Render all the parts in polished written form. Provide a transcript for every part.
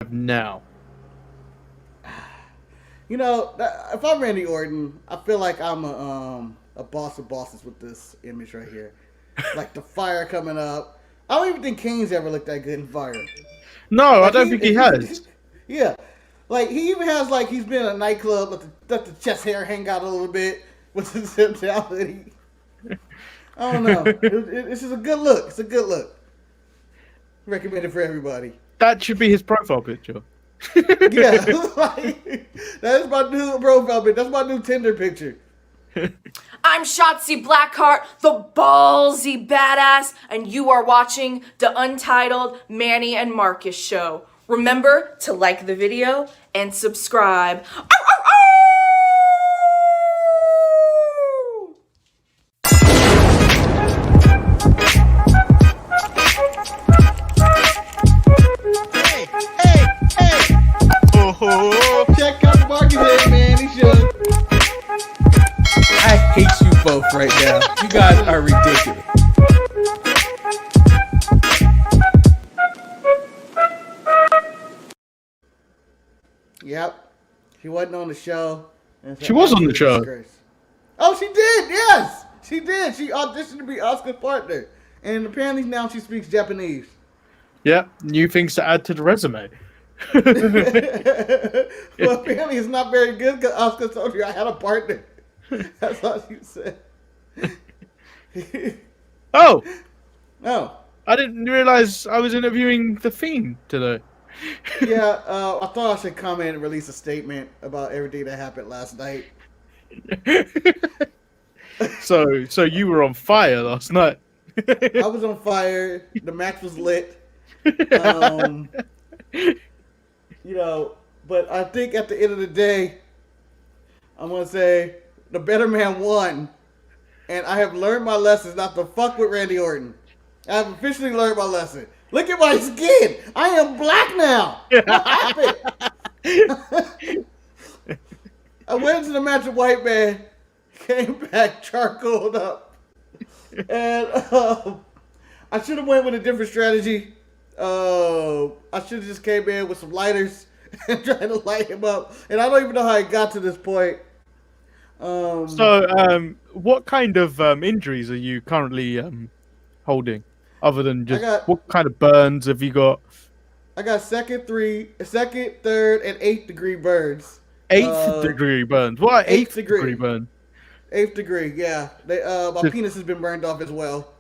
now? You know, if I'm Randy Orton, I feel like I'm a boss of bosses with this image right here. Like the fire coming up. I don't even think Kane's ever looked that good in fire. No, I Like don't think he has. yeah. Like he even has like he's been in a nightclub, let the chest hair hang out a little bit with the zip down. I don't know. It's just a good look. It's a good look. Recommended for everybody. That should be his profile picture. Yeah, like, that is my new profile picture. That's my new Tinder picture. I'm Shotzi Blackheart, the ballsy badass, and you are watching the Untitled Manny and Marcus show. Remember to like the video and subscribe. Ow, ow, ow! Hey! Oh, Check out the Marcus head, man. He should. I hate you both right now. You guys are ridiculous. Yep. She wasn't on the show. She was on the show. Disgrace. Oh, she did. Yes, she did. She auditioned to be Asuka's partner, and apparently now she speaks Japanese. yeah, new things to add to the resume. Well, apparently it's not very good because Asuka told you I had a partner. That's all she said. Oh, No. I didn't realize I was interviewing the Fiend today. Yeah, I thought I should come in and release a statement about everything that happened last night. So you were on fire last night. I was on fire. The match was lit. You know, but I think at the end of the day, I'm going to say the better man won. And I have learned my lessons not to fuck with Randy Orton. I have officially learned my lesson. Look at my skin. I am black now. What happened? I went into the match with White Man, came back charcoaled up. And I should have went with a different strategy. I should have just came in with some lighters and tried to light him up. And I don't even know how I got to this point. What kind of injuries are you currently holding? Other than just what kind of burns have you got? I got second, third, and 8th degree burns. 8th degree burns. What? 8th degree burn. 8th degree, yeah. My penis has been burned off as well.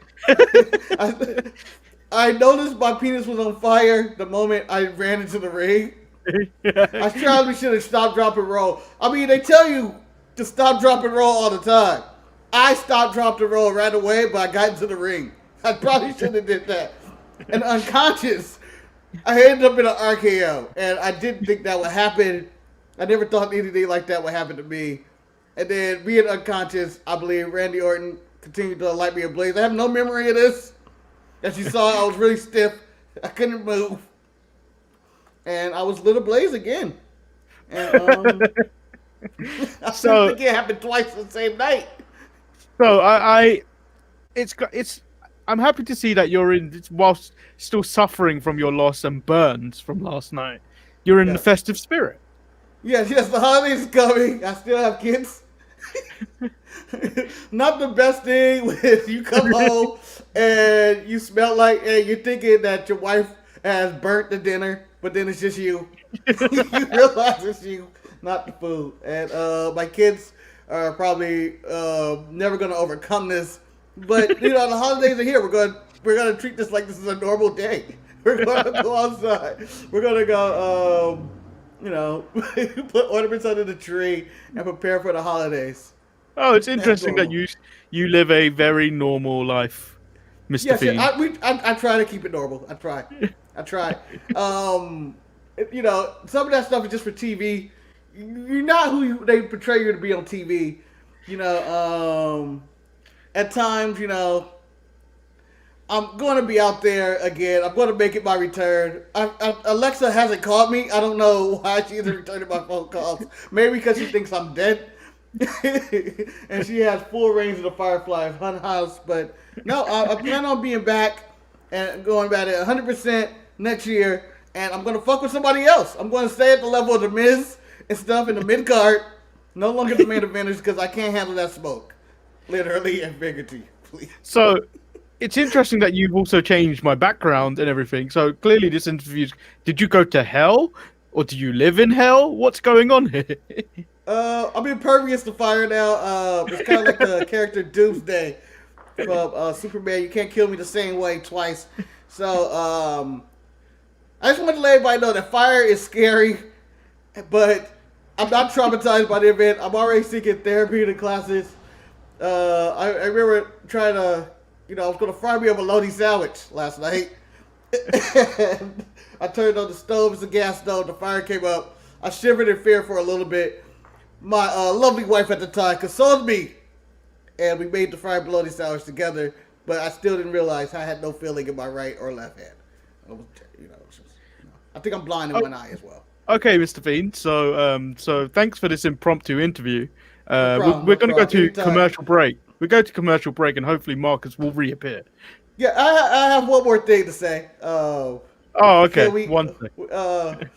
I noticed my penis was on fire the moment I ran into the ring. I probably should have stopped, drop, and roll. I mean, they tell you to stop, drop, and roll all the time. I stopped, dropped, and roll right away, but I got into the ring. I probably shouldn't have did that. And unconscious, I ended up in an RKO, and I didn't think that would happen. I never thought anything like that would happen to me. And then being unconscious, I believe Randy Orton continued to light me ablaze. I have no memory of this. As you saw, I was really stiff. I couldn't move. And I was lit ablaze again. And I think it happened twice the same night. So I'm happy to see that you're whilst still suffering from your loss and burns from last night. You're in the festive spirit. Yes, the holidays coming. I still have kids. Not the best thing when you come home and you smell like, and you're thinking that your wife has burnt the dinner, but then it's just you. You realize it's you, not the food. And my kids are probably never going to overcome this. But you know, the holidays are here. We're gonna treat this like this is a normal day. We're gonna go outside. We're gonna go, put ornaments under the tree and prepare for the holidays. Oh, it's interesting that you live a very normal life, Mr. Fiend. I try to keep it normal. I try. You know, some of that stuff is just for TV. You're not who they portray you to be on TV. You know, at times, you know, I'm going to be out there again. I'm going to make it my return. Alexa hasn't called me. I don't know why she isn't returning my phone calls. Maybe because she thinks I'm dead. And she has full reigns of the Firefly Hun House. But no, I plan on being back and going back at 100% next year. and I'm gonna fuck with somebody else. I'm gonna stay at the level of the Miz and stuff in the mid card. No longer the main eventers because I can't handle that smoke, literally and figuratively. Please. So it's interesting that you've also changed my background and everything. So clearly, this interview. Did you go to hell, or do you live in hell? What's going on here? I'm impervious to fire now. It's kind of like the character Doomsday from Superman. You can't kill me the same way twice. So I just want to let everybody know that fire is scary, but I'm not traumatized by the event. I'm already seeking therapeutic classes. I remember trying to, I was going to fry me a bologna sandwich last night. And I turned on the stove. It's a gas stove. The fire came up. I shivered in fear for a little bit. My lovely wife at the time consoled me, and we made the fried bologna sandwich together, but I still didn't realize I had no feeling in my right or left hand. I think I'm blind in one eye as well. Okay, Mr. Fiend. So thanks for this impromptu interview. No We're going to go to Anytime. commercial break. We go to commercial break, and hopefully Marcus will reappear. Yeah, I have one more thing to say. Oh, okay. One thing. I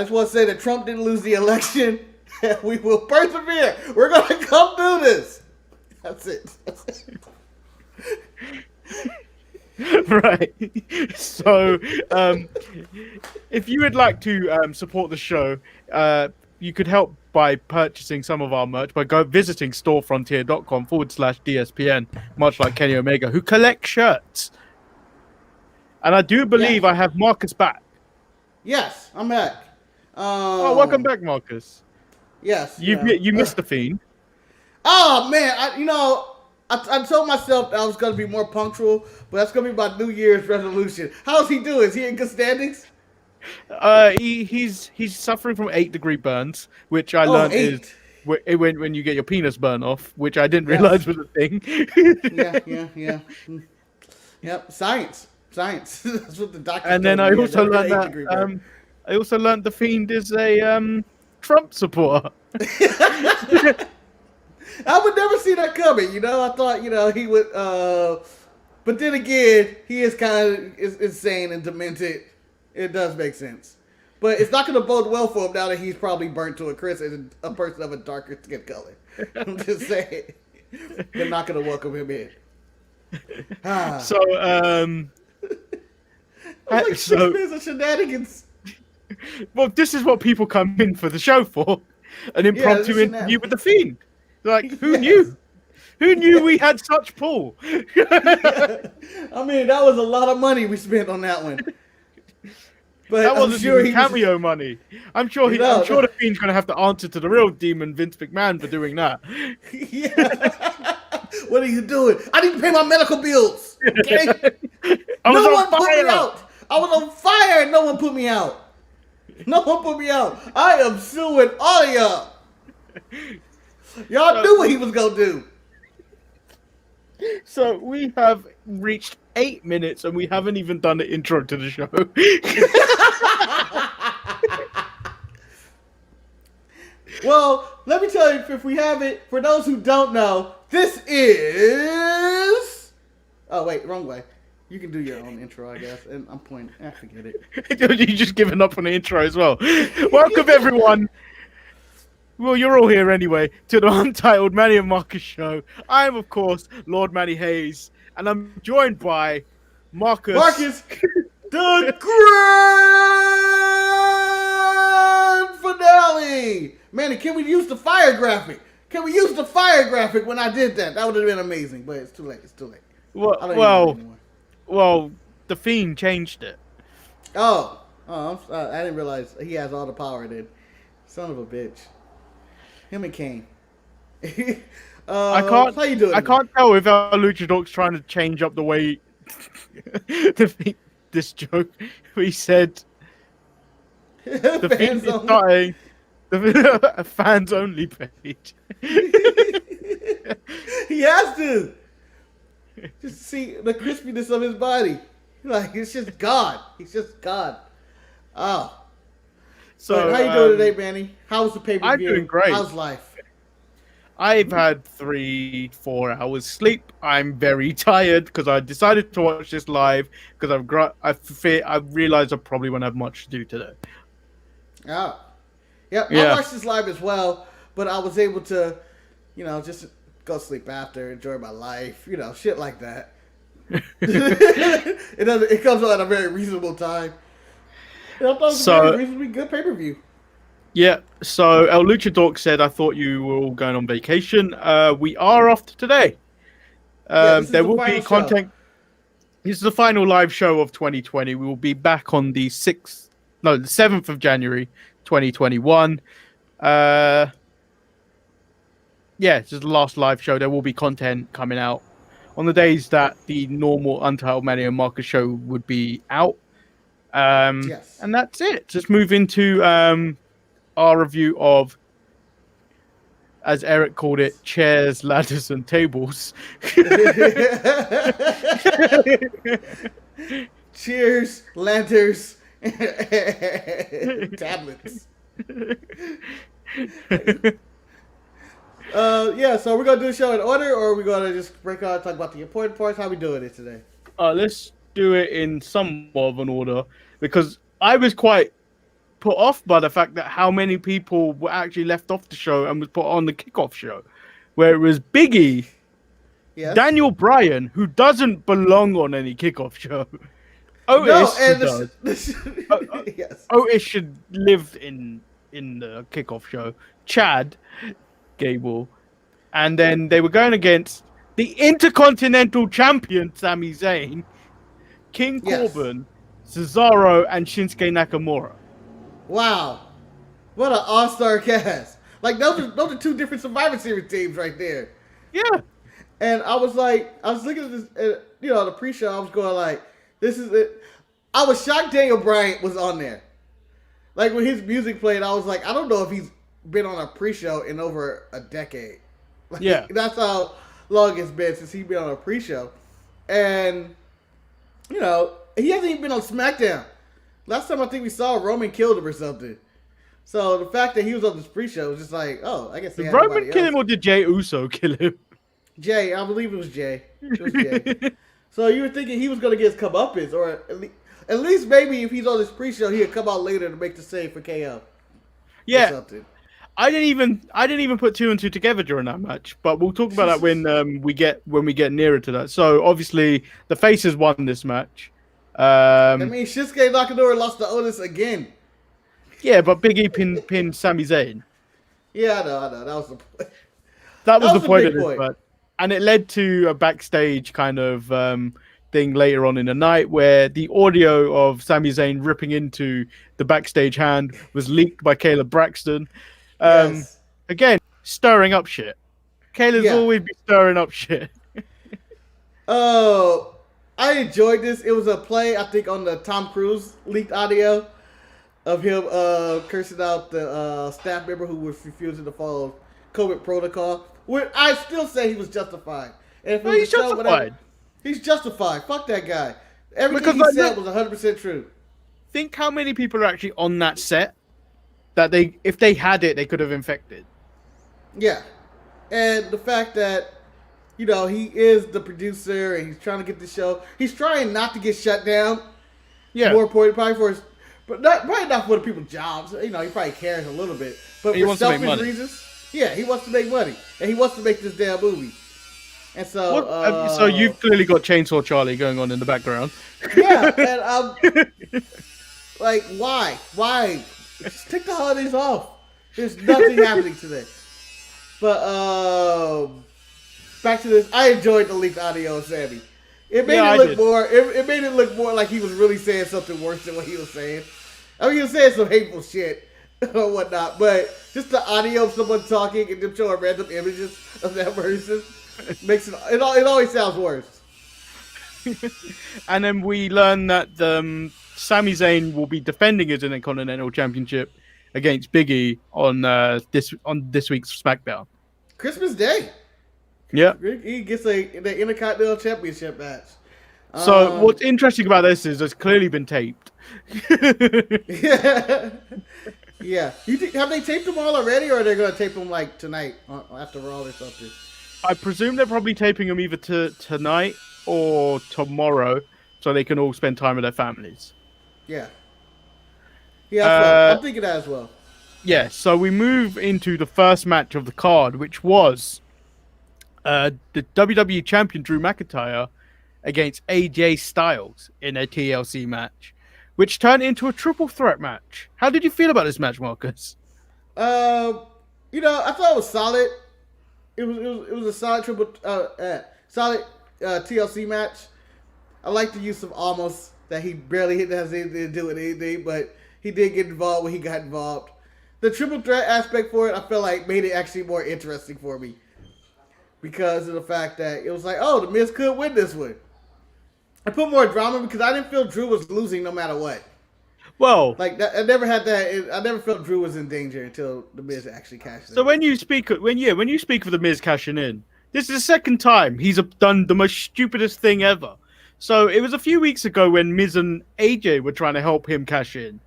just want to say that Trump didn't lose the election, and we will persevere. We're going to come do this. That's it. Right. So, if you would like to support the show, you could help by purchasing some of our merch by visiting storefrontier.com/DSPN, much like Kenny Omega, who collects shirts. And I do believe I have Marcus back. Yes, I'm back. Welcome back, Marcus. Yes. You missed the Fiend. Oh, man. I told myself I was going to be more punctual, but that's going to be my New Year's resolution. How's he doing? Is he in good standings? He's suffering from 8-degree burns, which I learned is when you get your penis burned off, which I didn't realize was a thing. Yeah. Yep, science. That's what the doctor. And then I also learned that the Fiend is a Trump supporter. I would never see that coming. I thought he would. But then again, he is kind of insane and demented. It does make sense. But it's not going to bode well for him now that he's probably burnt to a crisp and a person of a darker skin color. I'm just saying. They're not going to welcome him in. So, like 6 minutes of shenanigans. Well, this is what people come in for the show for. An impromptu interview with the Fiend. Like, who knew? Who knew we had such pull? I mean, that was a lot of money we spent on that one. But that wasn't even cameo money. I'm sure the Fiend's going to have to answer to the real demon Vince McMahon for doing that. Yeah. What are you doing? I need to pay my medical bills. Okay. No one put me out. I was on fire and no one put me out. I am suing all of y'all. Y'all knew what he was going to do. So we have reached 8 minutes and we haven't even done the intro to the show. Well, let me tell you, if we have it, for those who don't know, this is... Oh, wait, wrong way. You can do your own intro, I guess. And I'm pointing... forget it. You just giving up on the intro as well. Welcome, everyone. Well, you're all here anyway, to the Untitled Manny and Marcus show. I am, of course, Lord Manny Hayes, and I'm joined by Marcus, the grand finale. Manny, can we use the fire graphic? When I did that? That would have been amazing, but it's too late. Well, the Fiend changed it. I didn't realize he has all the power then. Son of a bitch. Him and Kane. How you doing? I can't tell if our luchador's trying to change up the way this joke. He said the Fiend is starting a fans only page. He has to. Just see the crispiness of his body. Like, it's just God. He's just God. Oh. So how you doing today, Manny? How's the pay-per-view? I'm doing great. How's life? I've had 3-4 hours sleep. I'm very tired because I decided to watch this live because I realized I probably won't have much to do today. Oh. Yep, I Yeah. watched this live as well, but I was able to, just go sleep after, enjoy my life, shit like that. It comes out at a very reasonable time. And I thought it was a very reasonably good pay-per-view. Yeah, so El Luchador said, I thought you were all going on vacation. We are off today. There will be content. This is the final live show of 2020. We will be back on the 7th of January, 2021. Yeah, this is the last live show. There will be content coming out on the days that the normal Untitled Manny and Marcus show would be out. Yes. And that's it. Just move into our review of, as Eric called it, chairs, ladders, and tables. Cheers, lanterns, tablets. Yeah, so we're going to do the show in order, or are we going to just break out and talk about the important parts? How are we doing it today? Let's do it in somewhat of an order, because I was quite put off by the fact that how many people were actually left off the show and was put on the kickoff show, where it was Big E, Yes. Daniel Bryan, who doesn't belong on any kickoff show. Otis, yes. Otis should live in the kickoff show. Chad, Gable, and then they were going against the Intercontinental Champion Sami Zayn, King Corbin, Cesaro, and Shinsuke Nakamura. Wow, what an all-star cast! Like those are two different Survivor Series teams right there. Yeah, and I was looking at this, the pre-show. I was going like, this is it. I was shocked Daniel Bryan was on there. Like when his music played, I was like, I don't know if he's been on a pre-show in over a decade. Like, yeah, that's how long it's been since he's been on a pre-show, and he hasn't even been on SmackDown. Last time I think we saw Roman killed him or something. So the fact that he was on this pre-show was just like, oh, I guess they did had Roman kill him or did Jey Uso kill him? Jay, I believe it was Jay. It was Jay. So you were thinking he was going to get his comeuppance, or at least maybe if he's on this pre-show, he'll come out later to make the save for KO. Yeah. Or something. I didn't even put 2 and 2 together during that match, but we'll talk about that when we get nearer to that. So obviously the faces won this match. I mean, Shinsuke Nakamura lost to Otis again. Yeah, but Big E pinned Sami Zayn. Yeah, I know. That was the point. That was the point of this match. And it led to a backstage kind of thing later on in the night where the audio of Sami Zayn ripping into the backstage hand was leaked by Kayla Braxton. Yes. Again, stirring up shit. Kayla's always be stirring up shit. Oh, I enjoyed this. It was a play, I think, on the Tom Cruise leaked audio of him cursing out the staff member who was refusing to follow COVID protocol. I still say he was justified. And if He's justified. He's justified. Fuck that guy. Everything he said was 100% true. Think how many people are actually on that set that if they had it, they could have infected. Yeah. And the fact that, he is the producer and he's trying to get the show. He's trying not to get shut down. Yeah. More important, probably for his, probably not for the people's jobs. He probably cares a little bit. But for selfish reasons, he wants to make money. And he wants to make this damn movie. And so... so you've clearly got Chainsaw Charlie going on in the background. Yeah, and I'm... like, why? Why? Just take the holidays off. There's nothing happening today. But, back to this. I enjoyed the leaked audio of Sami. It made it look more... It made it look more like he was really saying something worse than what he was saying. I mean, he was saying some hateful shit or whatnot, but just the audio of someone talking and them showing random images of that person makes it... It always sounds worse. And then we learn that Sami Zayn will be defending his Intercontinental Championship against Big E on this week's SmackDown. Christmas Day. Yeah. He gets the Intercontinental Championship match. So what's interesting about this is it's clearly been taped. Yeah. Yeah. Have they taped them all already, or are they going to tape them like tonight after Raw or something? I presume they're probably taping them either tonight or tomorrow, so they can all spend time with their families. Yeah. Yeah, I'm thinking that as well. Yeah, so we move into the first match of the card, which was the WWE Champion Drew McIntyre against AJ Styles in a TLC match, which turned into a triple threat match. How did you feel about this match, Marcus? I thought it was solid. It was a solid solid TLC match. I like the use of almost that he barely has anything to do with anything, but he did get involved when he got involved. The triple threat aspect for it, I feel like made it actually more interesting for me because of the fact that it was like, oh, the Miz could win this one. I put more drama because I didn't feel Drew was losing no matter what. Well, like that, I never had that. I never felt Drew was in danger until the Miz actually cashed in. So when you speak of the Miz cashing in, this is the second time he's done the most stupidest thing ever. So it was a few weeks ago when Miz and AJ were trying to help him cash in,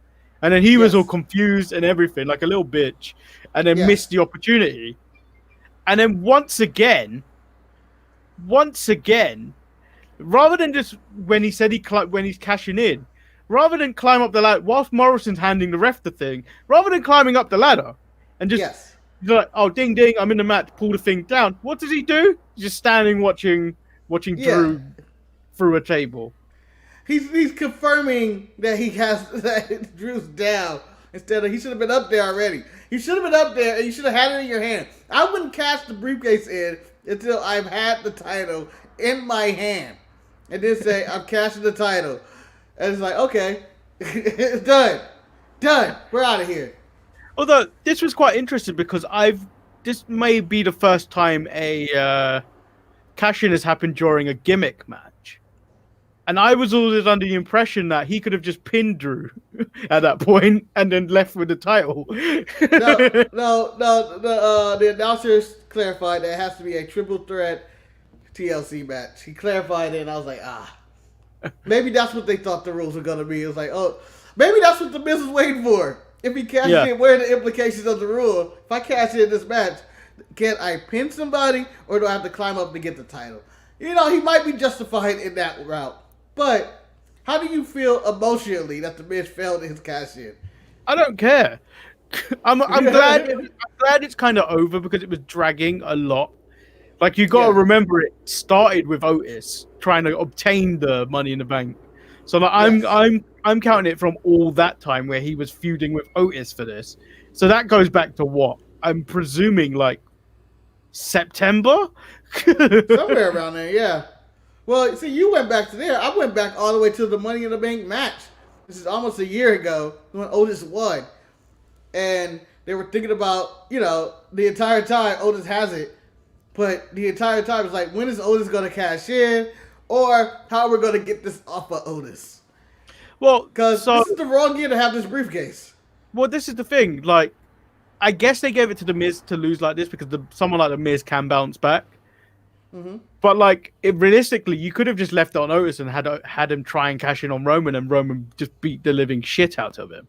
and then he was all confused and everything, like a little bitch, and then missed the opportunity. And then once again, rather than just when he said when he's cashing in, rather than climb up the ladder, whilst Morrison's handing the ref the thing, rather than climbing up the ladder and just he's like, oh, ding, ding, I'm in the match, pull the thing down. What does he do? He's just standing watching Drew through a table. He's confirming that that Drew's down instead of he should have been up there already. You should have been up there and you should have had it in your hand. I wouldn't cash the briefcase in until I've had the title in my hand. And then say, I'm cashing the title. And it's like, okay, it's done. We're out of here. Although this was quite interesting because this may be the first time a cash-in has happened during a gimmick match. And I was always under the impression that he could have just pinned Drew at that point and then left with the title. No. The announcers clarified that it has to be a triple threat TLC match. He clarified it, and I was like, maybe that's what they thought the rules were going to be. It was like, oh, maybe that's what the Miz is waiting for. If he cashes in, what are the implications of the rule? If I cash in this match, can I pin somebody, or do I have to climb up to get the title? He might be justified in that route. But how do you feel emotionally that the Miz failed his cash in? I don't care. I'm glad it's kind of over because it was dragging a lot. Like, you got to remember, it started with Otis trying to obtain the Money in the Bank. So like, I'm counting it from all that time where he was feuding with Otis for this. So that goes back to what? I'm presuming like September? Somewhere around there, yeah. Well, see, you went back to there. I went back all the way to the Money in the Bank match. This is almost a year ago when Otis won. And they were thinking about, the entire time Otis has it. But the entire time it's like, when is Otis going to cash in? Or how are we going to get this off of Otis? Well, because this is the wrong year to have this briefcase. Well, this is the thing. Like, I guess they gave it to The Miz to lose like this because someone like The Miz can bounce back. Mm-hmm. But like, realistically, you could have just left it on Otis and had him try and cash in on Roman, and Roman just beat the living shit out of him.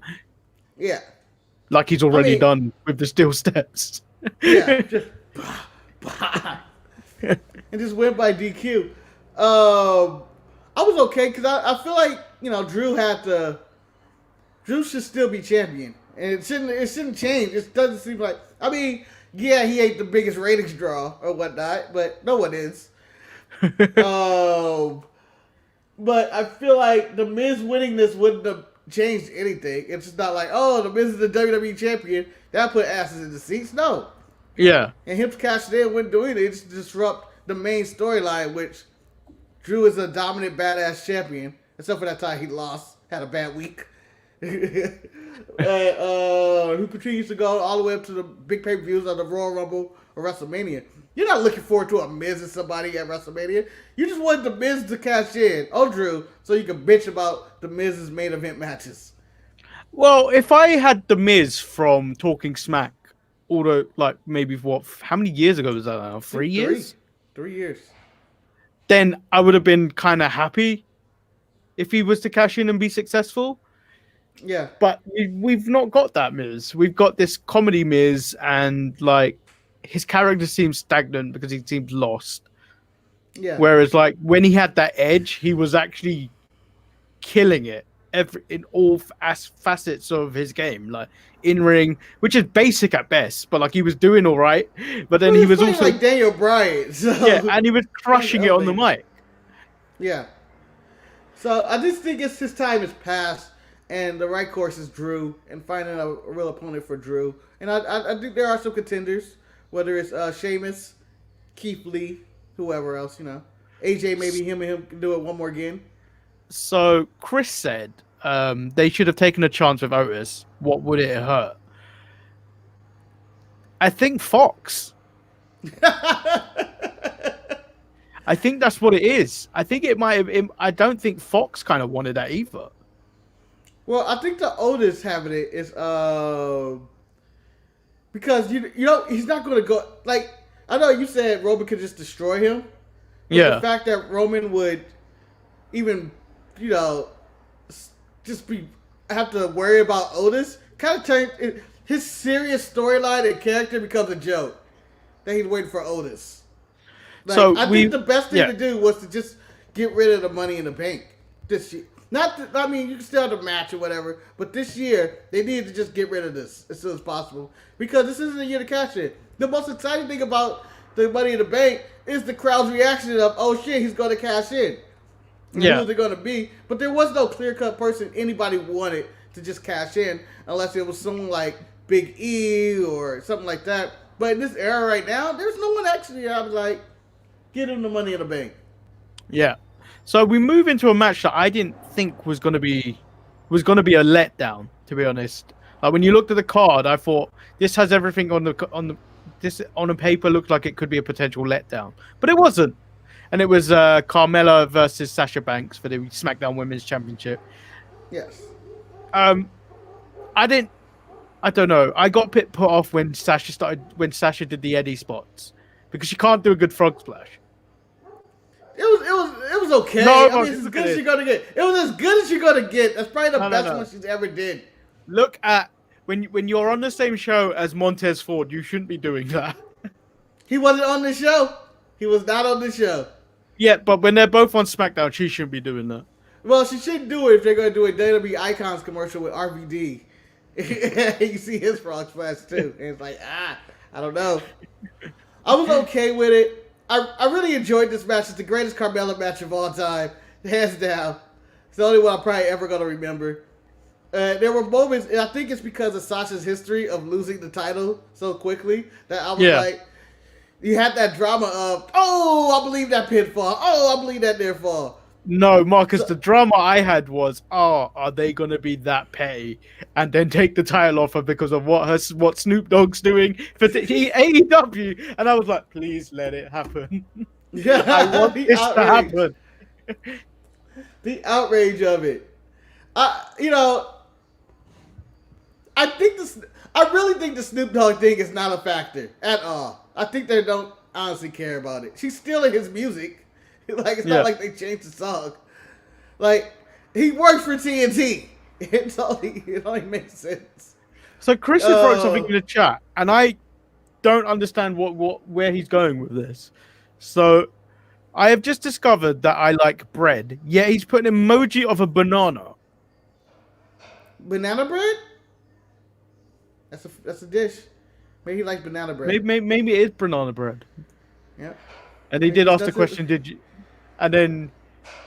Yeah, like he's already done with the steel steps. Yeah, just and just went by DQ. I was okay because I feel like Drew should still be champion, and it shouldn't change. It doesn't seem like he ain't the biggest ratings draw or whatnot, but no one is. But I feel like the Miz winning this wouldn't have changed anything. It's just not like, oh, the Miz is the WWE champion. That put asses in the seats. No. Yeah. And him cashing in wouldn't do anything. It just disrupt the main storyline, which Drew is a dominant badass champion, except for that time he lost, had a bad week. Who continues to go all the way up to the big pay-per-views of the Royal Rumble or WrestleMania. You're not looking forward to a Miz and somebody at WrestleMania. You just want the Miz to cash in. Oh, Drew, so you can bitch about the Miz's main event matches. Well, if I had the Miz from Talking Smack, how many years ago was that now? 3 years? 3 years. Then I would have been kind of happy if he was to cash in and be successful. Yeah. But we've not got that Miz. We've got this comedy Miz, and like his character seems stagnant because he seems lost. Yeah. Whereas like when he had that edge, he was actually killing it in all facets of his game, like in ring, which is basic at best, but like he was doing all right. But then he was playing also like Daniel Bryan. So yeah, and he was crushing it on the mic. Yeah. So I just think his time has passed, and the right course is Drew, and finding a real opponent for Drew. And I think there are some contenders, whether it's Sheamus, Keith Lee, whoever else, AJ, maybe him and him can do it one more again. So Chris said they should have taken a chance with Otis. What would it hurt? I think Fox. I think that's what it is. I think it might have. I don't think Fox kind of wanted that either. Well, I think the Otis having it is because he's not going to go like I know you said Roman could just destroy him. But the fact that Roman would even just have to worry about Otis kind of turned his serious storyline and character becomes a joke that he's waiting for Otis. Like, I think the best thing to do was to just get rid of the Money in the Bank this year. You can still have the match or whatever, but this year they needed to just get rid of this as soon as possible because this isn't a year to cash in. The most exciting thing about the Money in the Bank is the crowd's reaction of, oh shit, he's going to cash in. Who's it going to be? But there was no clear-cut person anybody wanted to just cash in unless it was someone like Big E or something like that. But in this era right now, there's no one actually I was like, get him the Money in the Bank. Yeah. So we move into a match that I didn't think was going to be a letdown, to be honest. Like when you looked at the card, I thought this has everything on the paper looked like it could be a potential letdown, but it wasn't. And it was Carmella versus Sasha Banks for the SmackDown Women's Championship. Yes. I don't know. I got put off when Sasha did the Eddie spots because she can't do a good frog splash. It was okay. No, it's as good as you're gonna get. It was as good as you're gonna get. That's probably the best one she's ever did. Look at when you're on the same show as Montez Ford, you shouldn't be doing that. He wasn't on the show. He was not on the show. Yeah, but when they're both on SmackDown, she shouldn't be doing that. Well, she shouldn't do it if they're going to do a WWE Icons commercial with RVD. You see his frog splash too. And it's like, I don't know. I was okay with it. I really enjoyed this match. It's the greatest Carmella match of all time. Hands down. It's the only one I'm probably ever going to remember. There were moments, and I think it's because of Sasha's history of losing the title so quickly, that I was like, you had that drama of, oh, I believe that pinfall. Oh, I believe that near fall. No, Marcus, the drama I had was, are they going to be that petty and then take the title off her because of what Snoop Dogg's doing for AEW? And I was like, please let it happen. Yeah, I want this to happen. The outrage of it. I really think the Snoop Dogg thing is not a factor at all. I think they don't honestly care about it. She's stealing his music. Like, it's not like they changed the song. Like, he works for TNT. It only makes sense. So Chris has wrote something in the chat, and I don't understand where he's going with this. So I have just discovered that I like bread. Yeah, he's put an emoji of a banana. Banana bread? That's a dish. Maybe he likes banana bread. Maybe it is banana bread. Yeah. And he did ask the question, did you? And then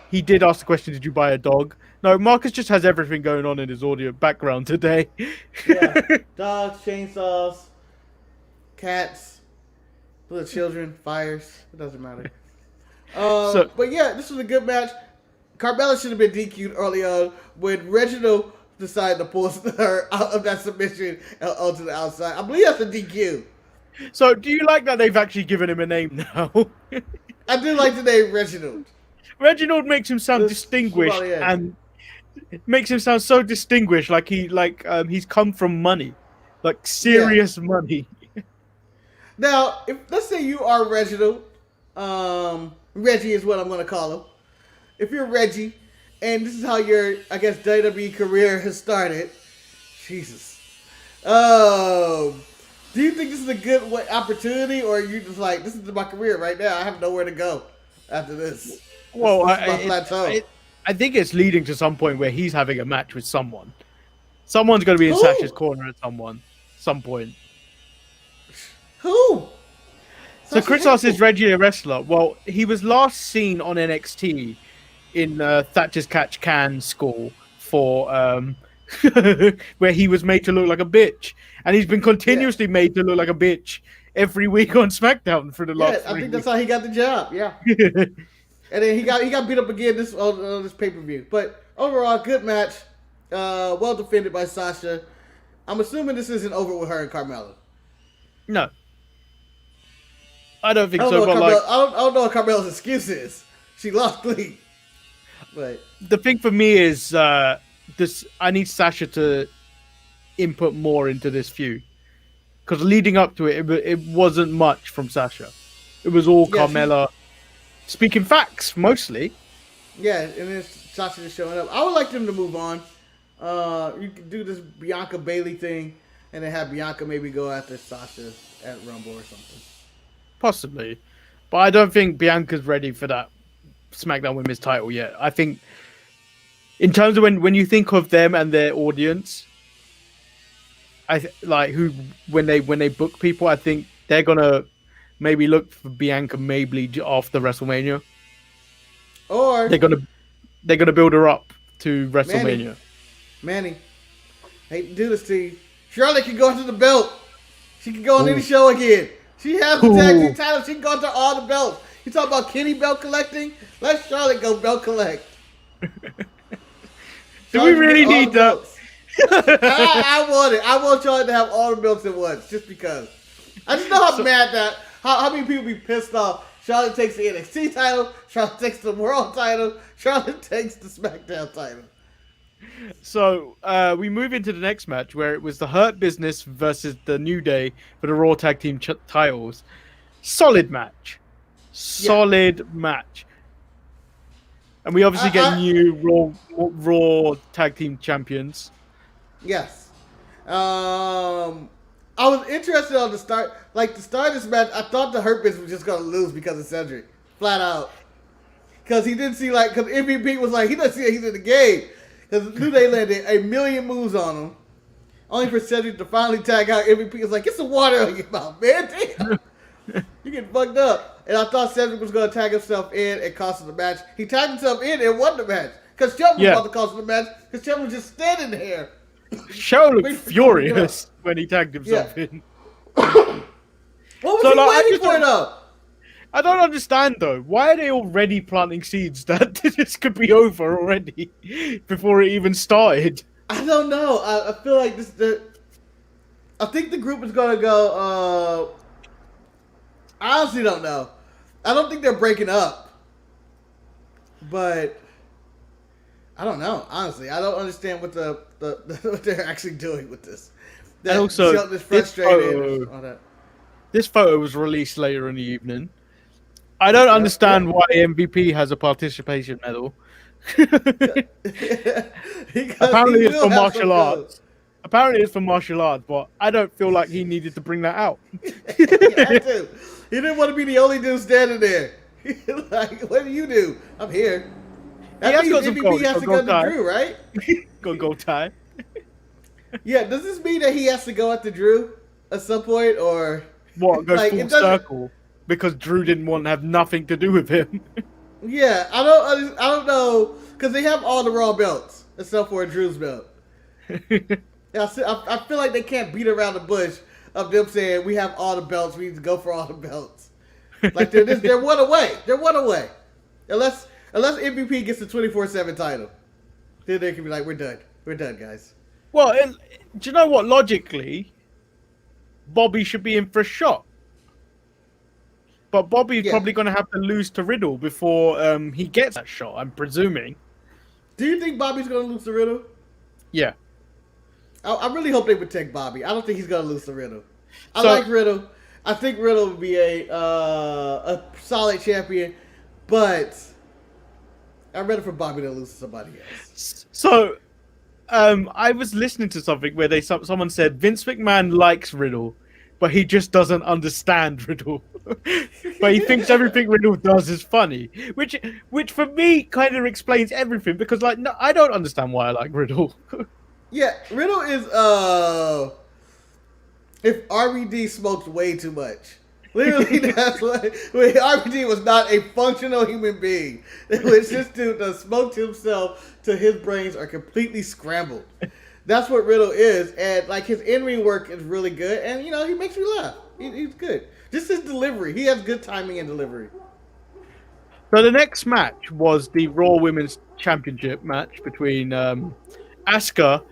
he did ask the question, did you buy a dog? No, Marcus just has everything going on in his audio background today. Yeah. Dogs, chainsaws, cats, little children, fires. It doesn't matter. But yeah, this was a good match. Carmella should have been DQ'd early on when Reginald decided to pull her out of that submission onto the outside. I believe that's a DQ. So, do you like that they've actually given him a name now? I do like the name Reginald. Reginald makes him sound distinguished, and it makes him sound so distinguished, like he's come from money, like serious money. Now, let's say you are Reginald, Reggie is what I'm going to call him. If you're Reggie, and this is how your, I guess, WWE career has started. Jesus. Do you think this is a good opportunity, or are you just like, this is my career right now? I have nowhere to go after this. Well, this is my plateau. I think it's leading to some point where he's having a match with someone. Someone's going to be in Sasha's corner at some point. Who? So Chris asks, is Reggie a wrestler? Well, he was last seen on NXT in Thatcher's Catch Can school for where he was made to look like a bitch, and he's been continuously made to look like a bitch every week on SmackDown for the last. I think that's how he got the job. Yeah, and then he got beat up again on this pay-per-view. But overall, good match. Well defended by Sasha. I'm assuming this isn't over with her and Carmella. No, I don't think I so. But like, I don't know what Carmella's excuse is. She lost clean. But the thing for me is this: I need Sasha to input more into this feud, because leading up to it wasn't much from Sasha. It was all Carmella speaking facts mostly. Yeah, and then Sasha just showing up. I would like them to move on. You could do this Bianca Bailey thing, and then have Bianca maybe go after Sasha at Rumble or something. Possibly, but I don't think Bianca's ready for that SmackDown Women's title yet. I think, in terms of when you think of them and their audience, when they book people, I think they're gonna maybe look for Bianca maybe after WrestleMania, or they're gonna build her up to WrestleMania. Manny, hate to do this to you. Charlotte can go into the belt. She can go on any show again. She has the tag team title. She can go into all the belts. You talk about Kenny belt collecting? Let Charlotte go belt collect. Do we really need that? I want it. I want Charlotte to have all the belts at once, just because. I just know how many people be pissed off. Charlotte takes the NXT title. Charlotte takes the World title. Charlotte takes the SmackDown title. So we move into the next match, where it was the Hurt Business versus the New Day for the Raw Tag Team titles. Solid match. And we obviously get new Raw Tag Team champions. Yes. I was interested on the start. Like, the start of this match, I thought the Hurt Business was just going to lose because of Cedric. Flat out. Because he didn't see, because MVP was like, he doesn't see that he's in the game. Because New Day landed a million moves on him. Only for Cedric to finally tag out. MVP was like, get some water on your mouth, man. Damn. You get fucked up. And I thought Cedric was going to tag himself in and cost him the match. He tagged himself in and won the match. Because Shelton was about to cost him the match. Because Shelton was just standing there. Shelton looked furious when he tagged himself in. What was he waiting for, though? I don't understand, though. Why are they already planting seeds that this could be over already before it even started? I don't know. I feel like I think the group is going to go... I honestly don't know. I don't think they're breaking up. But... I don't know, honestly. I don't understand what what they're actually doing with this. And also, Shelton is frustrated. This photo was released later in the evening. I don't understand why MVP has a participation medal. Apparently it's for martial arts. Apparently it's for martial arts, but I don't feel like he needed to bring that out. He had to. He didn't want to be the only dude standing there. Like, what do you do? I'm here. That means MVP has to go to Drew, right? Go tie. Yeah, does this mean that he has to go at the Drew at some point, or what? Go full circle because Drew didn't want to have nothing to do with him. Yeah, I don't know, because they have all the Raw belts except for Drew's belt. Yeah, I feel like they can't beat around the bush of them saying we have all the belts. We need to go for all the belts. Like they're one away. They're one away. Unless MVP gets the 24/7 title, then they can be like, we're done. We're done, guys. Well, do you know what? Logically, Bobby should be in for a shot. But Bobby's probably going to have to lose to Riddle before he gets that shot, I'm presuming. Do you think Bobby's going to lose to Riddle? Yeah. I really hope they protect Bobby. I don't think he's going to lose to Riddle. I like Riddle. I think Riddle would be a solid champion, but I'm ready for Bobby to lose to somebody else. So, I was listening to something where someone said Vince McMahon likes Riddle, but he just doesn't understand Riddle. But he thinks everything Riddle does is funny, which for me kind of explains everything because like no, I don't understand why I like Riddle. Yeah, Riddle is if RVD smoked way too much. Literally, that's what. RVD was not a functional human being. It was just dude that smoked himself till his brains are completely scrambled. That's what Riddle is, and like his in-ring work is really good, and you know he makes me laugh. He's good. Just his delivery, he has good timing and delivery. So the next match was the Raw Women's Championship match between Asuka,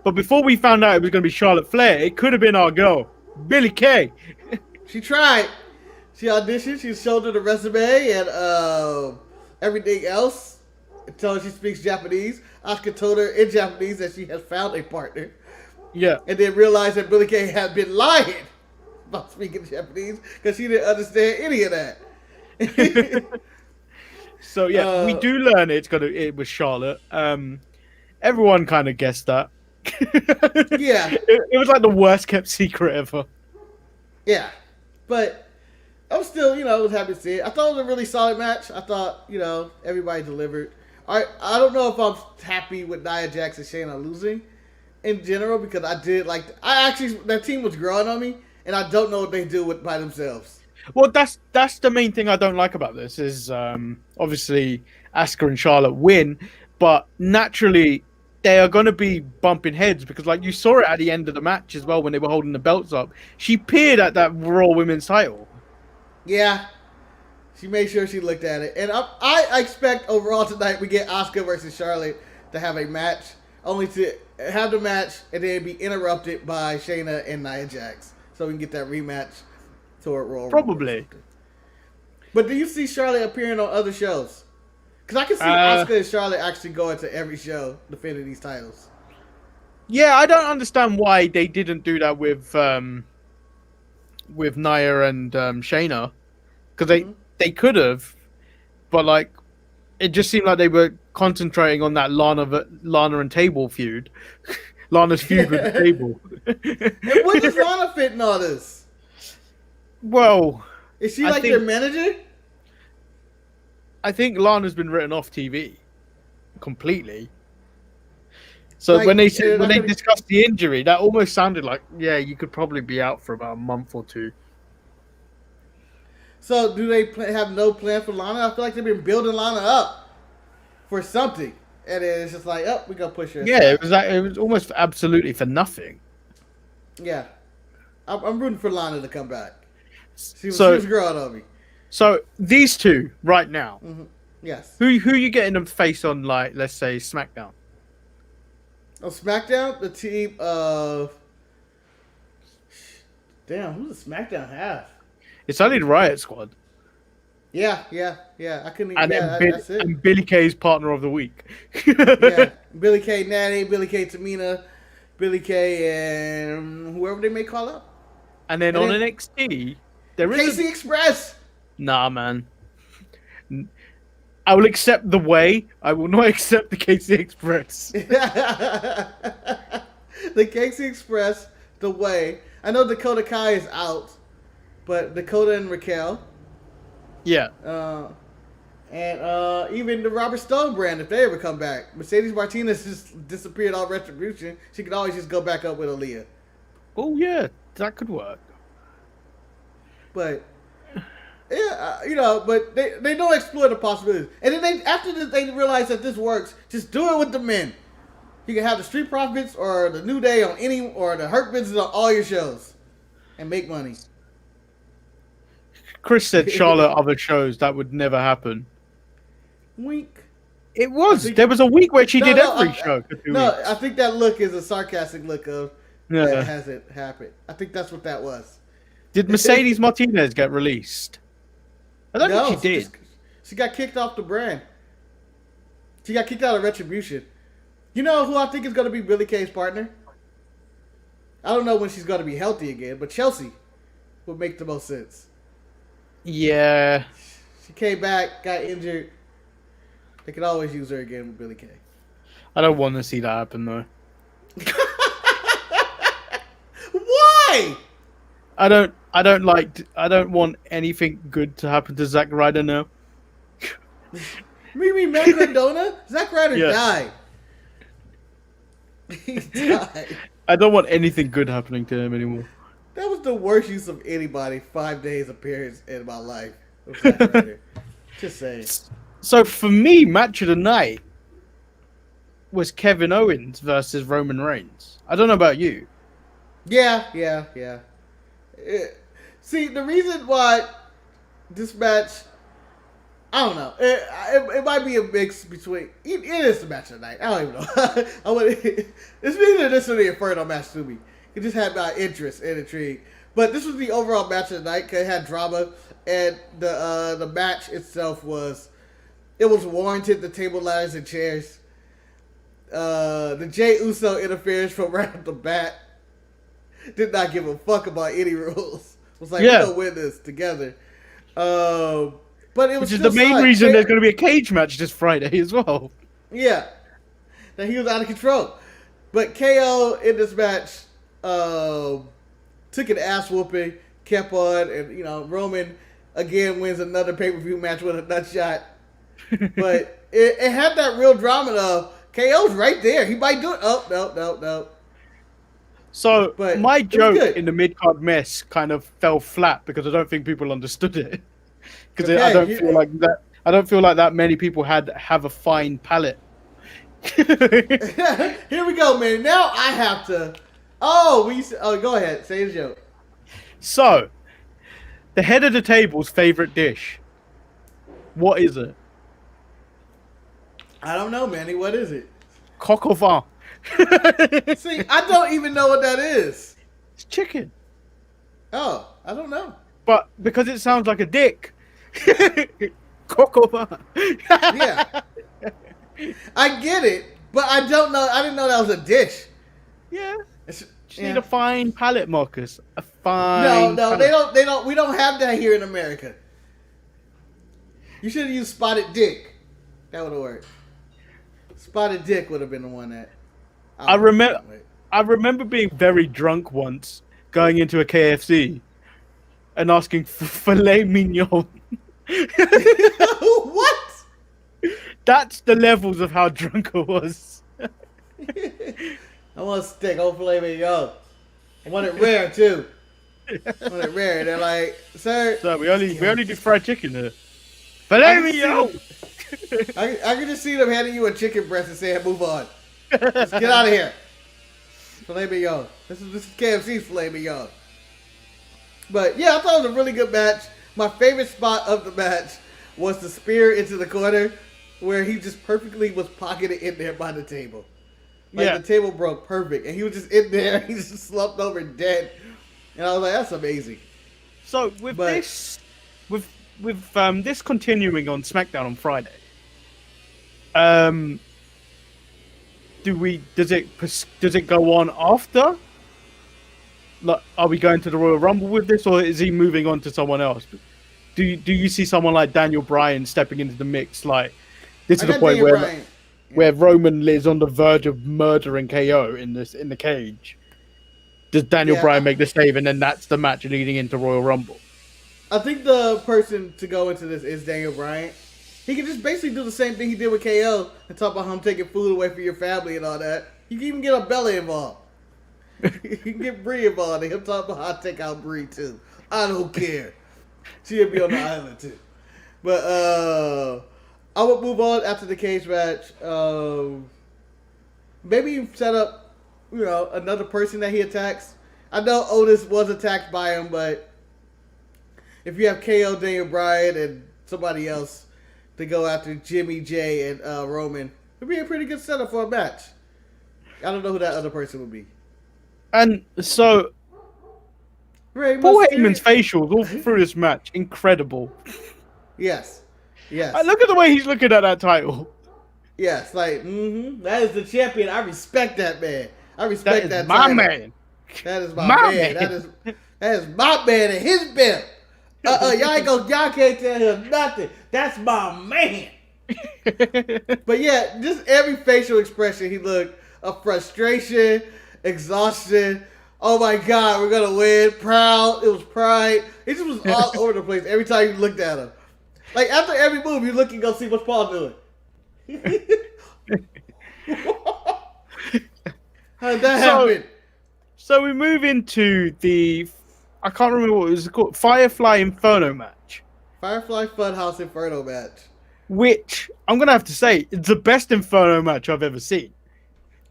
but before we found out it was going to be Charlotte Flair, it could have been our girl, Billie Kay. She tried. She auditioned. She showed her the resume and everything else. Until she speaks Japanese. Asuka told her in Japanese that she has found a partner. Yeah. And then realized that Billie Kay had been lying about speaking Japanese because she didn't understand any of that. So yeah, we do learn it was Charlotte. Everyone kind of guessed that. Yeah. It was like the worst kept secret ever. Yeah. But I'm still, I was happy to see it. I thought it was a really solid match. I thought, everybody delivered. I don't know if I'm happy with Nia Jax and Shayna losing in general because that team was growing on me and I don't know what they do by themselves. Well, that's the main thing I don't like about this is obviously Asuka and Charlotte win, but naturally they are going to be bumping heads because like you saw it at the end of the match as well when they were holding the belts up. She peered at that Raw Women's title. Yeah. She made sure she looked at it. And I expect overall tonight we get Asuka versus Charlotte to have a match, only to have the match and then be interrupted by Shayna and Nia Jax. So we can get that rematch toward Raw. Probably. But do you see Charlotte appearing on other shows? Because I can see Asuka and Charlotte actually going to every show defending these titles. Yeah, I don't understand why they didn't do that with Nia and Shayna. Because they could have, but like it just seemed like they were concentrating on that Lana and Table feud. Lana's feud with the Table. And what does Lana fit in all this? Well, is she like their manager? I think Lana's been written off TV completely. So Like, when they discussed the injury, that almost sounded like, yeah, you could probably be out for about a month or two. So do they have no plan for Lana? I feel like they've been building Lana up for something, and then it's just like, oh, we're gonna push her. Yeah, it was almost absolutely for nothing. Yeah, I'm rooting for Lana to come back. She was growing on me. So these two right now, yes. who you getting them face on? Like, let's say SmackDown. On SmackDown, the team of who does SmackDown have? It's only the Riot Squad. Yeah. I couldn't even. And that's it. And Billie Kay's partner of the week. Yeah, Billie Kay, Natty, Billie Kay, Tamina, Billie Kay, and whoever they may call up. And then on NXT, there is Casey Express. Nah, man. I will accept the way. I will not accept the Casey Express. The Casey Express, the way. I know Dakota Kai is out, but Dakota and Raquel. Yeah. And even the Robert Stone brand, if they ever come back. Mercedes Martinez just disappeared on Retribution. She could always just go back up with Aaliyah. Oh, yeah. That could work. But, yeah, but they don't explore the possibilities. And then after this, they realize that this works. Just do it with the men. You can have the Street Profits or the New Day on or the Hurt Business on all your shows. And make money. Chris said Charlotte other shows. That would never happen. Wink. It was. There was a week where she did every show for 2 weeks. No, I think that look is a sarcastic look of Yeah. that hasn't happened. I think that's what that was. Did Mercedes Martinez get released? I don't think she did. She got kicked off the brand. She got kicked out of Retribution. You know who I think is going to be Billie Kay's partner? I don't know when she's going to be healthy again, but Chelsea would make the most sense. Yeah. She came back, got injured. They could always use her again with Billy Kay. I don't want to see that happen though. Why? I don't want anything good to happen to Zack Ryder now. Mimi Macadona? Zack Ryder Yeah. died. He died. I don't want anything good happening to him anymore. That was the worst use of anybody 5 days appearance in my life. Of Zack Ryder. Just saying. So for me, match of the night was Kevin Owens versus Roman Reigns. I don't know about you. Yeah. See, the reason why this match, I don't know. It might be a mix between. It is the match of the night. I don't even know. It's neither this or the Inferno match to me. It just had my interest and intrigue. But this was the overall match of the night because it had drama, and the match itself was warranted. The table, ladders, and chairs. The Jey Uso interference from right off the bat. Did not give a fuck about any rules. Was like, Yeah. we're gonna win this together. But it was Which is the main reason there's going to be a cage match this Friday as well. Yeah, that he was out of control. But KO in this match took an ass whooping, kept on, and Roman again wins another pay-per-view match with a nut shot. But it had that real drama though. KO's right there. He might do it. Oh, no. So But my it was joke good. in the mid-card mess kind of fell flat because I don't think people understood it. Because Okay, I don't feel like that. I don't feel like that many people have a fine palate. Here we go, man. Now I have to. Go ahead. Say the joke. So, the head of the table's favorite dish. What is it? I don't know, Manny. What is it? Coq au vin. See, I don't even know what that is. It's chicken. Oh, I don't know. But because it sounds like a dick. Coq au vin. Yeah. I get it, but I don't know. I didn't know that was a dish. Yeah. It's, You need a fine palate, Marcus. A fine. No, palate. they don't. We don't have that here in America. You should have used spotted dick. That would have worked. Spotted dick would have been the one that. I remember being very drunk once, going into a KFC, and asking for filet mignon. What? That's the levels of how drunk I was. I want a steak. I want filet mignon. I want it rare too. I want it rare. They're like, sir. So we only do fried chicken here. Filet mignon. I can just see them handing you a chicken breast and saying, "Move on. Let's get out of here." Filet mignon. This is KFC's filet mignon. But yeah, I thought it was a really good match. My favorite spot of the match was the spear into the corner, where he just perfectly was pocketed in there by the table. Like Yeah. the table broke perfect, and he was just in there. He just slumped over dead, and I was like, "That's amazing." So with this continuing on SmackDown on Friday, does it go on after? Like, are we going to the Royal Rumble with this, or is he moving on to someone else? Do you see someone like Daniel Bryan stepping into the mix? Like, this is the point where Roman is on the verge of murdering KO in the cage. Does Daniel Bryan make the save, and then that's the match leading into Royal Rumble? I think the person to go into this is Daniel Bryan. He can just basically do the same thing he did with KO and talk about him taking food away from your family and all that. You can even get a Bella involved. You can get Brie involved and he'll talk about how to take out Brie too. I don't care. She'll be on the island too. But I would move on after the cage match. Maybe set up, another person that he attacks. I know Otis was attacked by him, but if you have KO, Daniel Bryan, and somebody else to go after Jimmy, Jay, and Roman, it'd be a pretty good setup for a match. I don't know who that other person would be. And so, Paul Heyman's facials all through this match, incredible. Yes. Look at the way he's looking at that title. Yes, that is the champion. I respect that man. I respect that my title. man. That is my man. That is my man and his belt. Y'all can't tell him nothing. That's my man. But yeah, just every facial expression he looked of frustration, exhaustion. Oh my God, we're gonna win. Proud. It was pride. It just was all over the place every time you looked at him. Like after every move, you look and go see what's Paul doing. How did that happen? So we move into the, I can't remember what it was called, Firefly Inferno match. Firefly Funhouse Inferno match. Which, I'm going to have to say, it's the best Inferno match I've ever seen.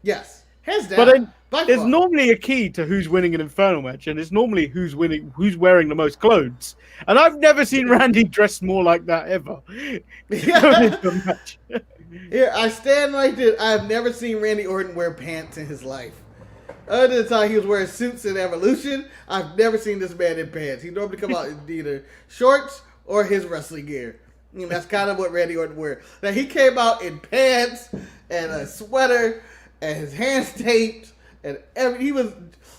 Yes. Hands down. But then, By there's far. normally a key to who's winning an Inferno match, and it's normally who's wearing the most clothes. And I've never seen Randy dressed more like that ever. Here, I stand right there. I have never seen Randy Orton wear pants in his life. Other than the time he was wearing suits in Evolution, I've never seen this man in pants. He normally come out in either shorts or his wrestling gear. And that's kind of what Randy Orton wears. Now, he came out in pants and a sweater and his hands taped. And he was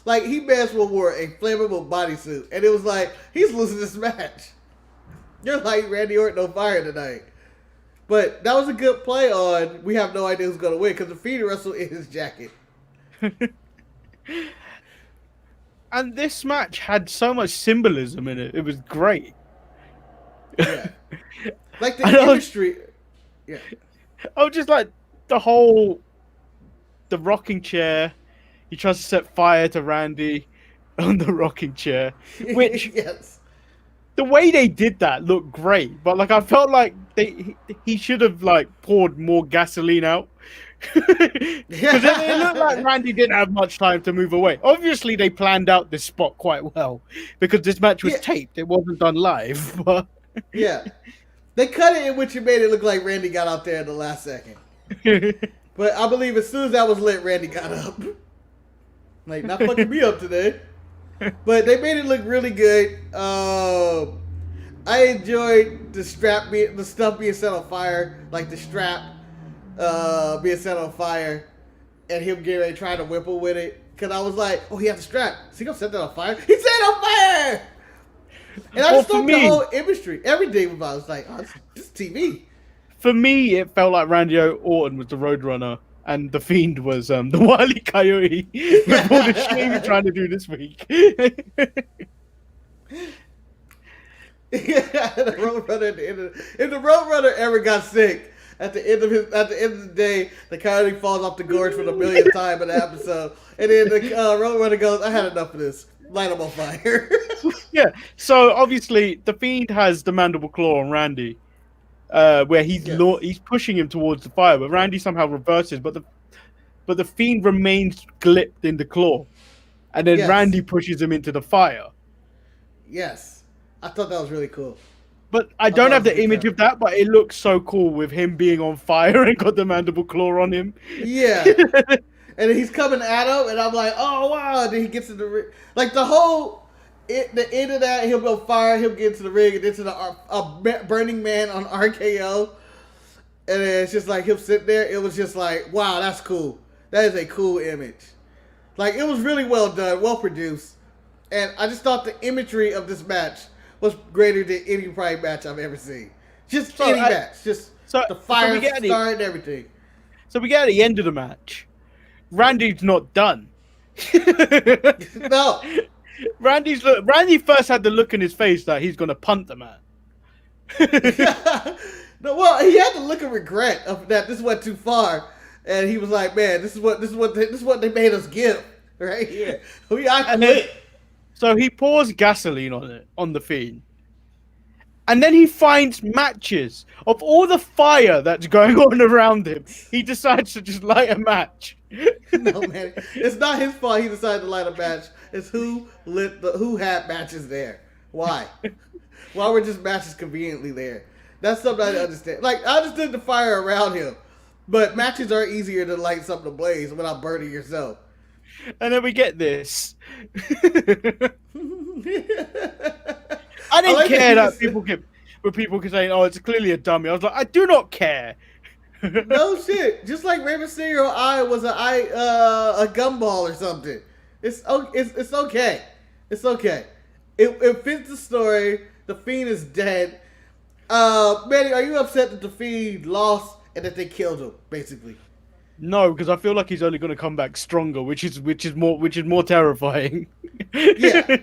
like, he may as well wore a flammable bodysuit. And it was like, he's losing this match. You're like Randy Orton on fire tonight. But that was a good play on, we have no idea who's going to win because the Fiend wrestled in his jacket. And this match had so much symbolism in it. It was great. Yeah. Like the industry. Yeah. Oh, just like the rocking chair. He tries to set fire to Randy on the rocking chair. Which, yes. The way they did that looked great. But like I felt like he should have like poured more gasoline out. Because it looked like Randy didn't have much time to move away. Obviously, they planned out this spot quite well because this match was taped. It wasn't done live. But yeah, they cut it in which it made it look like Randy got out there in the last second. But I believe as soon as that was lit, Randy got up. Like, not fucking me up today. But they made it look really good. I enjoyed the stuff being set on fire, like the strap being set on fire, and him getting ready trying to whipple with it. Cause I was like, oh, he has a strap. Is he gonna set that on fire? He set it on fire. And I just thought the whole imagery, everything about it was like, oh, this is TV. For me, it felt like Randy Orton was the Roadrunner, and the Fiend was the Wile E. Coyote before the shit he was trying to do this week. The Roadrunner at the end if the Roadrunner ever got sick, at the end of the day, the Coyote falls off the gorge for the millionth time in the episode, and then the Roadrunner goes, "I had enough of this. Light him on fire." Yeah. So obviously, the Fiend has the mandible claw on Randy, where he's pushing him towards the fire, but Randy somehow reverses, but the Fiend remains gripped in the claw, and then Randy pushes him into the fire. Yes, I thought that was really cool. But I don't have the image of that, but it looks so cool with him being on fire and got the mandible claw on him. Yeah. And he's coming at him, and I'm like, oh, wow. And then he gets in the ring. Like, the end of that, he'll go fire, he'll get into the ring, and into the Burning Man on RKO. And then it's just like him sitting there. It was just like, wow, that's cool. That is a cool image. Like, it was really well done, well produced. And I just thought the imagery of this match was greater than any Pride match I've ever seen. Just any match. Just the fire start and everything. So we get at the end of the match. Randy's not done. No. Randy first had the look in his face that he's going to punt the man. No, well, he had the look of regret of that this went too far. And he was like, man, this is what they made us give. Right here. So he pours gasoline on the Fiend. And then he finds matches. Of all the fire that's going on around him, he decides to just light a match. No, man. It's not his fault he decided to light a match. It's who had matches there. Why? Why were just matches conveniently there? That's something I don't understand. Like, I understood the fire around him. But matches are easier to light something ablaze without burning yourself. And then we get this. I didn't care that people keep saying, "Oh, it's clearly a dummy." I was like, I do not care. No shit. Just like Rey Mysterio eye was a gumball or something. It's okay. It's okay. It fits the story. The Fiend is dead. Manny, are you upset that the Fiend lost and that they killed him, basically? No, because I feel like he's only going to come back stronger, which is more terrifying. Yeah.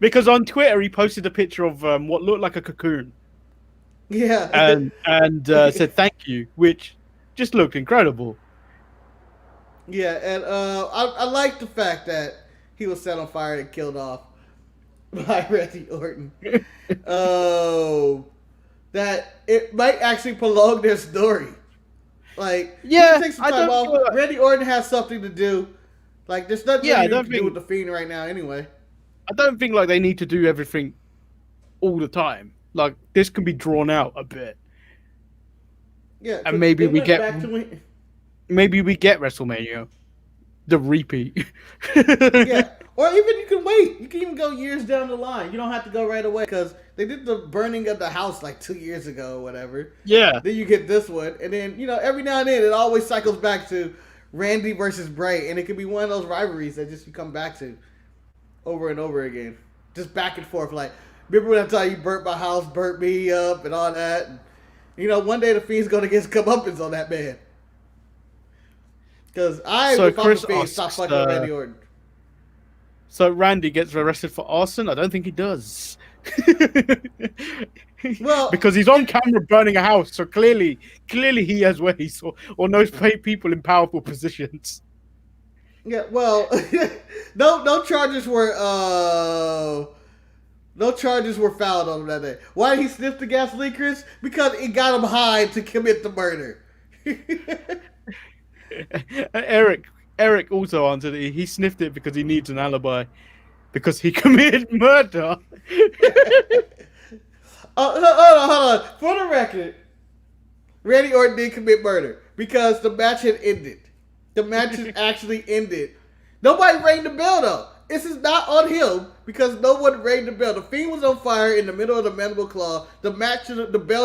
Because on Twitter he posted a picture of what looked like a cocoon, Yeah. and said thank you, which just looked incredible. Yeah, and I like the fact that he was set on fire and killed off by Randy Orton. That it might actually prolong their story. Like, Yeah, take some I time don't off. feel like- Randy Orton has something to do. Like, there's nothing Yeah, I you don't can do think- with the Fiend right now, anyway. I don't think like they need to do everything all the time. Like this can be drawn out a bit, Yeah, and maybe they we went get back to when- WrestleMania, the repeat. yeah, or even you can wait. You can even go years down the line. You don't have to go right away because they did the burning of the house like 2 years ago or whatever. Yeah. Then you get this one, and then every now and then it always cycles back to Randy versus Bray, and it can be one of those rivalries that just you come back to over and over again, just back and forth. Like, remember when I told you burnt my house, burnt me up, and all that. And, one day the Fiend's gonna get his comeuppance on that man. Because if I'm the Fiend, stop fucking with Randy Orton. So Randy gets arrested for arson? I don't think he does. Well, because he's on camera burning a house, so clearly he has ways or knows people in powerful positions. Yeah, well, no charges were filed on him that day. Why did he sniff the gasoline, Chris? Because it got him high to commit the murder. Eric also answered it. He sniffed it because he needs an alibi. Because he committed murder. Hold on. For the record, Randy Orton did commit murder because the match had ended. The match had actually ended. Nobody rang the bell, though. This is not on him because no one rang the bell. The Fiend was on fire in the middle of the Mandible Claw. The bell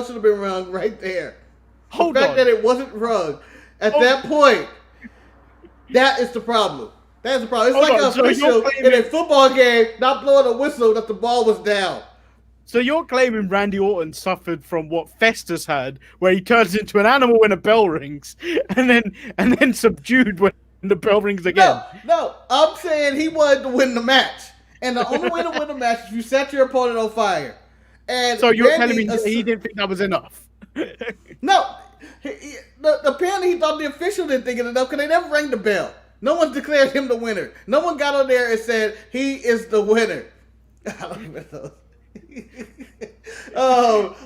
should have been rung right there. Hold the fact on. that it wasn't rung at that point, that is the problem. That is the problem. It's Hold like on, a so you're official in claiming- a football game not blowing a whistle that the ball was down. So you're claiming Randy Orton suffered from what Festus had, where he turns into an animal when a bell rings, and then subdued when the bell rings again. No. I'm saying he wanted to win the match. And the only way to win the match is you set your opponent on fire. And So you're Randy telling me he didn't think that was enough? No. Apparently he thought the official didn't think it enough because they never rang the bell. No one declared him the winner. No one got on there and said he is the winner. I don't even know.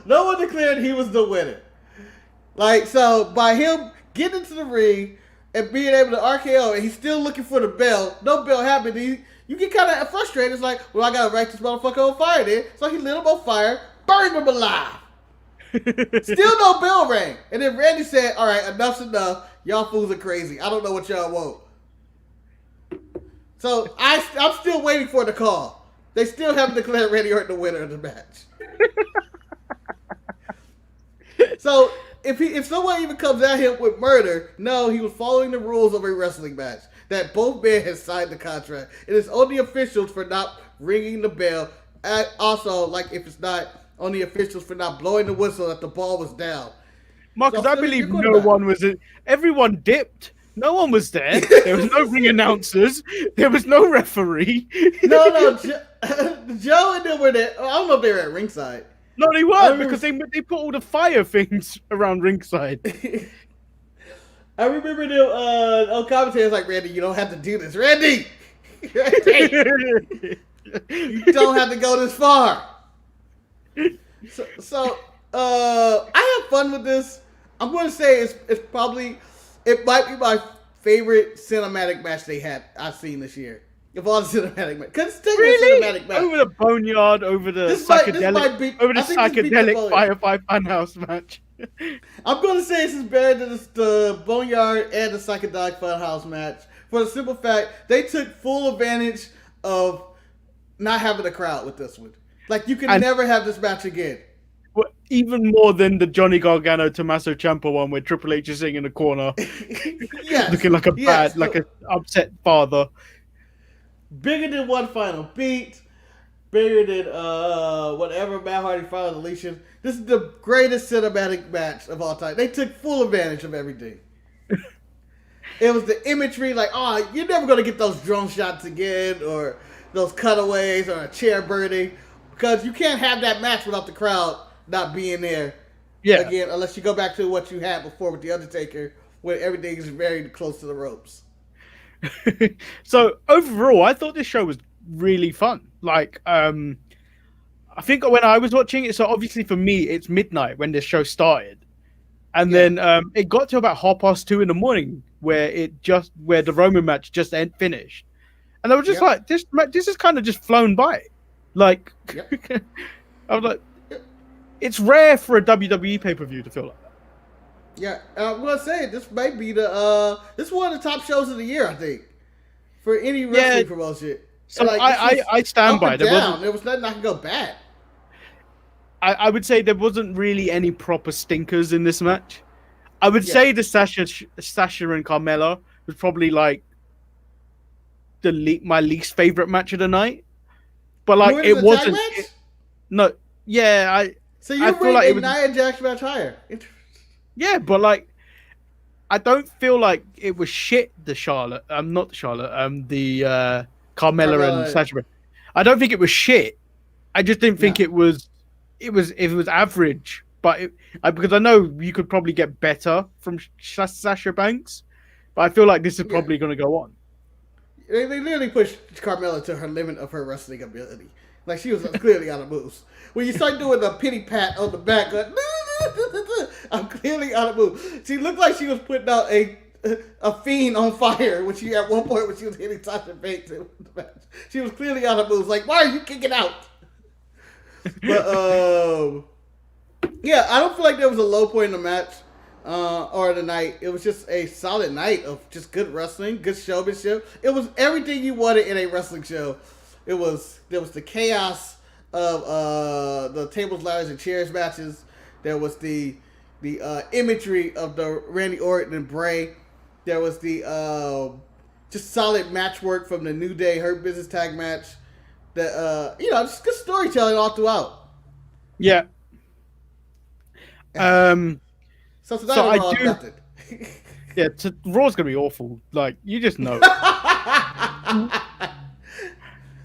No one declared he was the winner. So by him getting into the ring and being able to RKO, and he's still looking for the bell, no bell happened. You get kind of frustrated. It's like, well, I gotta write this motherfucker on fire then. So he lit him on fire, burned him alive. Still no bell rang. And then Randy said, all right, enough's enough. Y'all fools are crazy. I don't know what y'all want. So I'm still waiting for the call. They still haven't declared Randy Orton the winner of the match. So if someone even comes at him with murder, no, he was following the rules of a wrestling match. That both men had signed the contract. It is on the officials for not ringing the bell. And also, if it's not on the officials for not blowing the whistle that the ball was down. Marcus, So I you're believe good no about it. one was in. Everyone dipped. No one was there. There was no ring announcers. There was no referee. No, Joe and them were there. I don't know if they were at ringside. No, they I weren't remember- because they put all the fire things around ringside. I remember them on commentators like, Randy, you don't have to do this. Randy! Randy! You don't have to go this far. So I have fun with this. I'm going to say it might be my favorite cinematic match I've seen this year. Of all the cinematic matches. Because it's Really? a cinematic match. Over the boneyard, over the This might beat- over the I think this beat the psychedelic Boneyard. Firefly Funhouse match. I'm going to say this is better than the Boneyard and the Psychedelic Funhouse match. For the simple fact, they took full advantage of not having a crowd with this one. You can never have this match again. Well, even more than the Johnny Gargano Tommaso Ciampa one where Triple H is sitting in the corner Yes. looking like an upset father. Bigger than one final beat. bigger than whatever Matt Hardy fought with Alicia. This is the greatest cinematic match of all time. They took full advantage of everything. It was the imagery, like, oh, you're never going to get those drone shots again, or those cutaways, or a chair burning, because you can't have that match without the crowd not being there. Yeah. Again, unless you go back to what you had before with The Undertaker, where everything is very close to the ropes. So overall, I thought this show was really fun. Like, I think when I was watching it, so obviously for me, it's midnight when this show started. And then it got to about 2:30 in the morning where the Roman match just finished, and I was just like, this is kind of just flown by. Like, I was like, it's rare for a WWE pay-per-view to feel like that. Yeah, I'm gonna say this might be this is one of the top shows of the year, I think, for any wrestling promotion. So like, I stand by. There was nothing I can go bad. I would say there wasn't really any proper stinkers in this match. I would say the Sasha and Carmella was probably like my least favorite match of the night. But like it wasn't. So you rate like Nia Jax match higher? Yeah, but like I don't feel like it was shit. The Carmella and Sasha. I don't think it was shit. I just didn't think it was. It was average, but because I know you could probably get better from Sasha Banks, but I feel like this is probably going to go on. They literally pushed Carmella to her limit of her wrestling ability. Like, she was clearly out of moves. When you start doing the pity pat on the back, like, I'm clearly out of moves. She looked like she was putting out a fiend on fire when she at one point when she was hitting Sasha Banks in the match. She was clearly out of moves. Like, why are you kicking out? But I don't feel like there was a low point in the match or the night. It was just a solid night of just good wrestling, good showmanship. It was everything you wanted in a wrestling show. There was the chaos of the tables, ladders, and chairs matches. There was the imagery of the Randy Orton and Bray. There was the just solid match work from the New Day Hurt Business tag match. Just good storytelling all throughout. Yeah. So tonight Raw nothing. Yeah, Raw's gonna be awful. Like, you just know.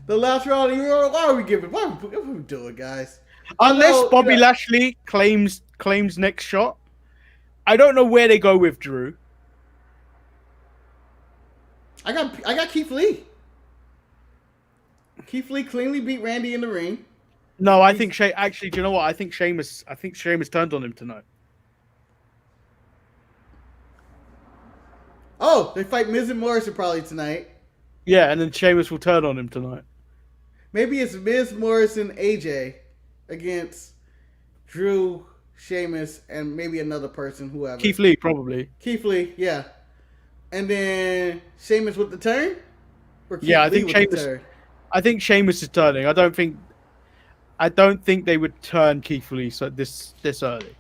The last Raw of the year. Why are we doing, guys? Unless Bobby Lashley claims next shot, I don't know where they go with Drew. I got Keith Lee. Keith Lee cleanly beat Randy in the ring. No, I think actually, do you know what? I think Sheamus turned on him tonight. Oh, they fight Miz and Morrison probably tonight. Yeah, and then Sheamus will turn on him tonight. Maybe it's Miz, Morrison, AJ against Drew, Sheamus, and maybe another person, whoever. Keith Lee, probably. Keith Lee, yeah. And then Sheamus with the turn? Or Keith I Lee think with Sheamus. the turn? I think Sheamus is turning. I don't think they would turn Keith Lee this early.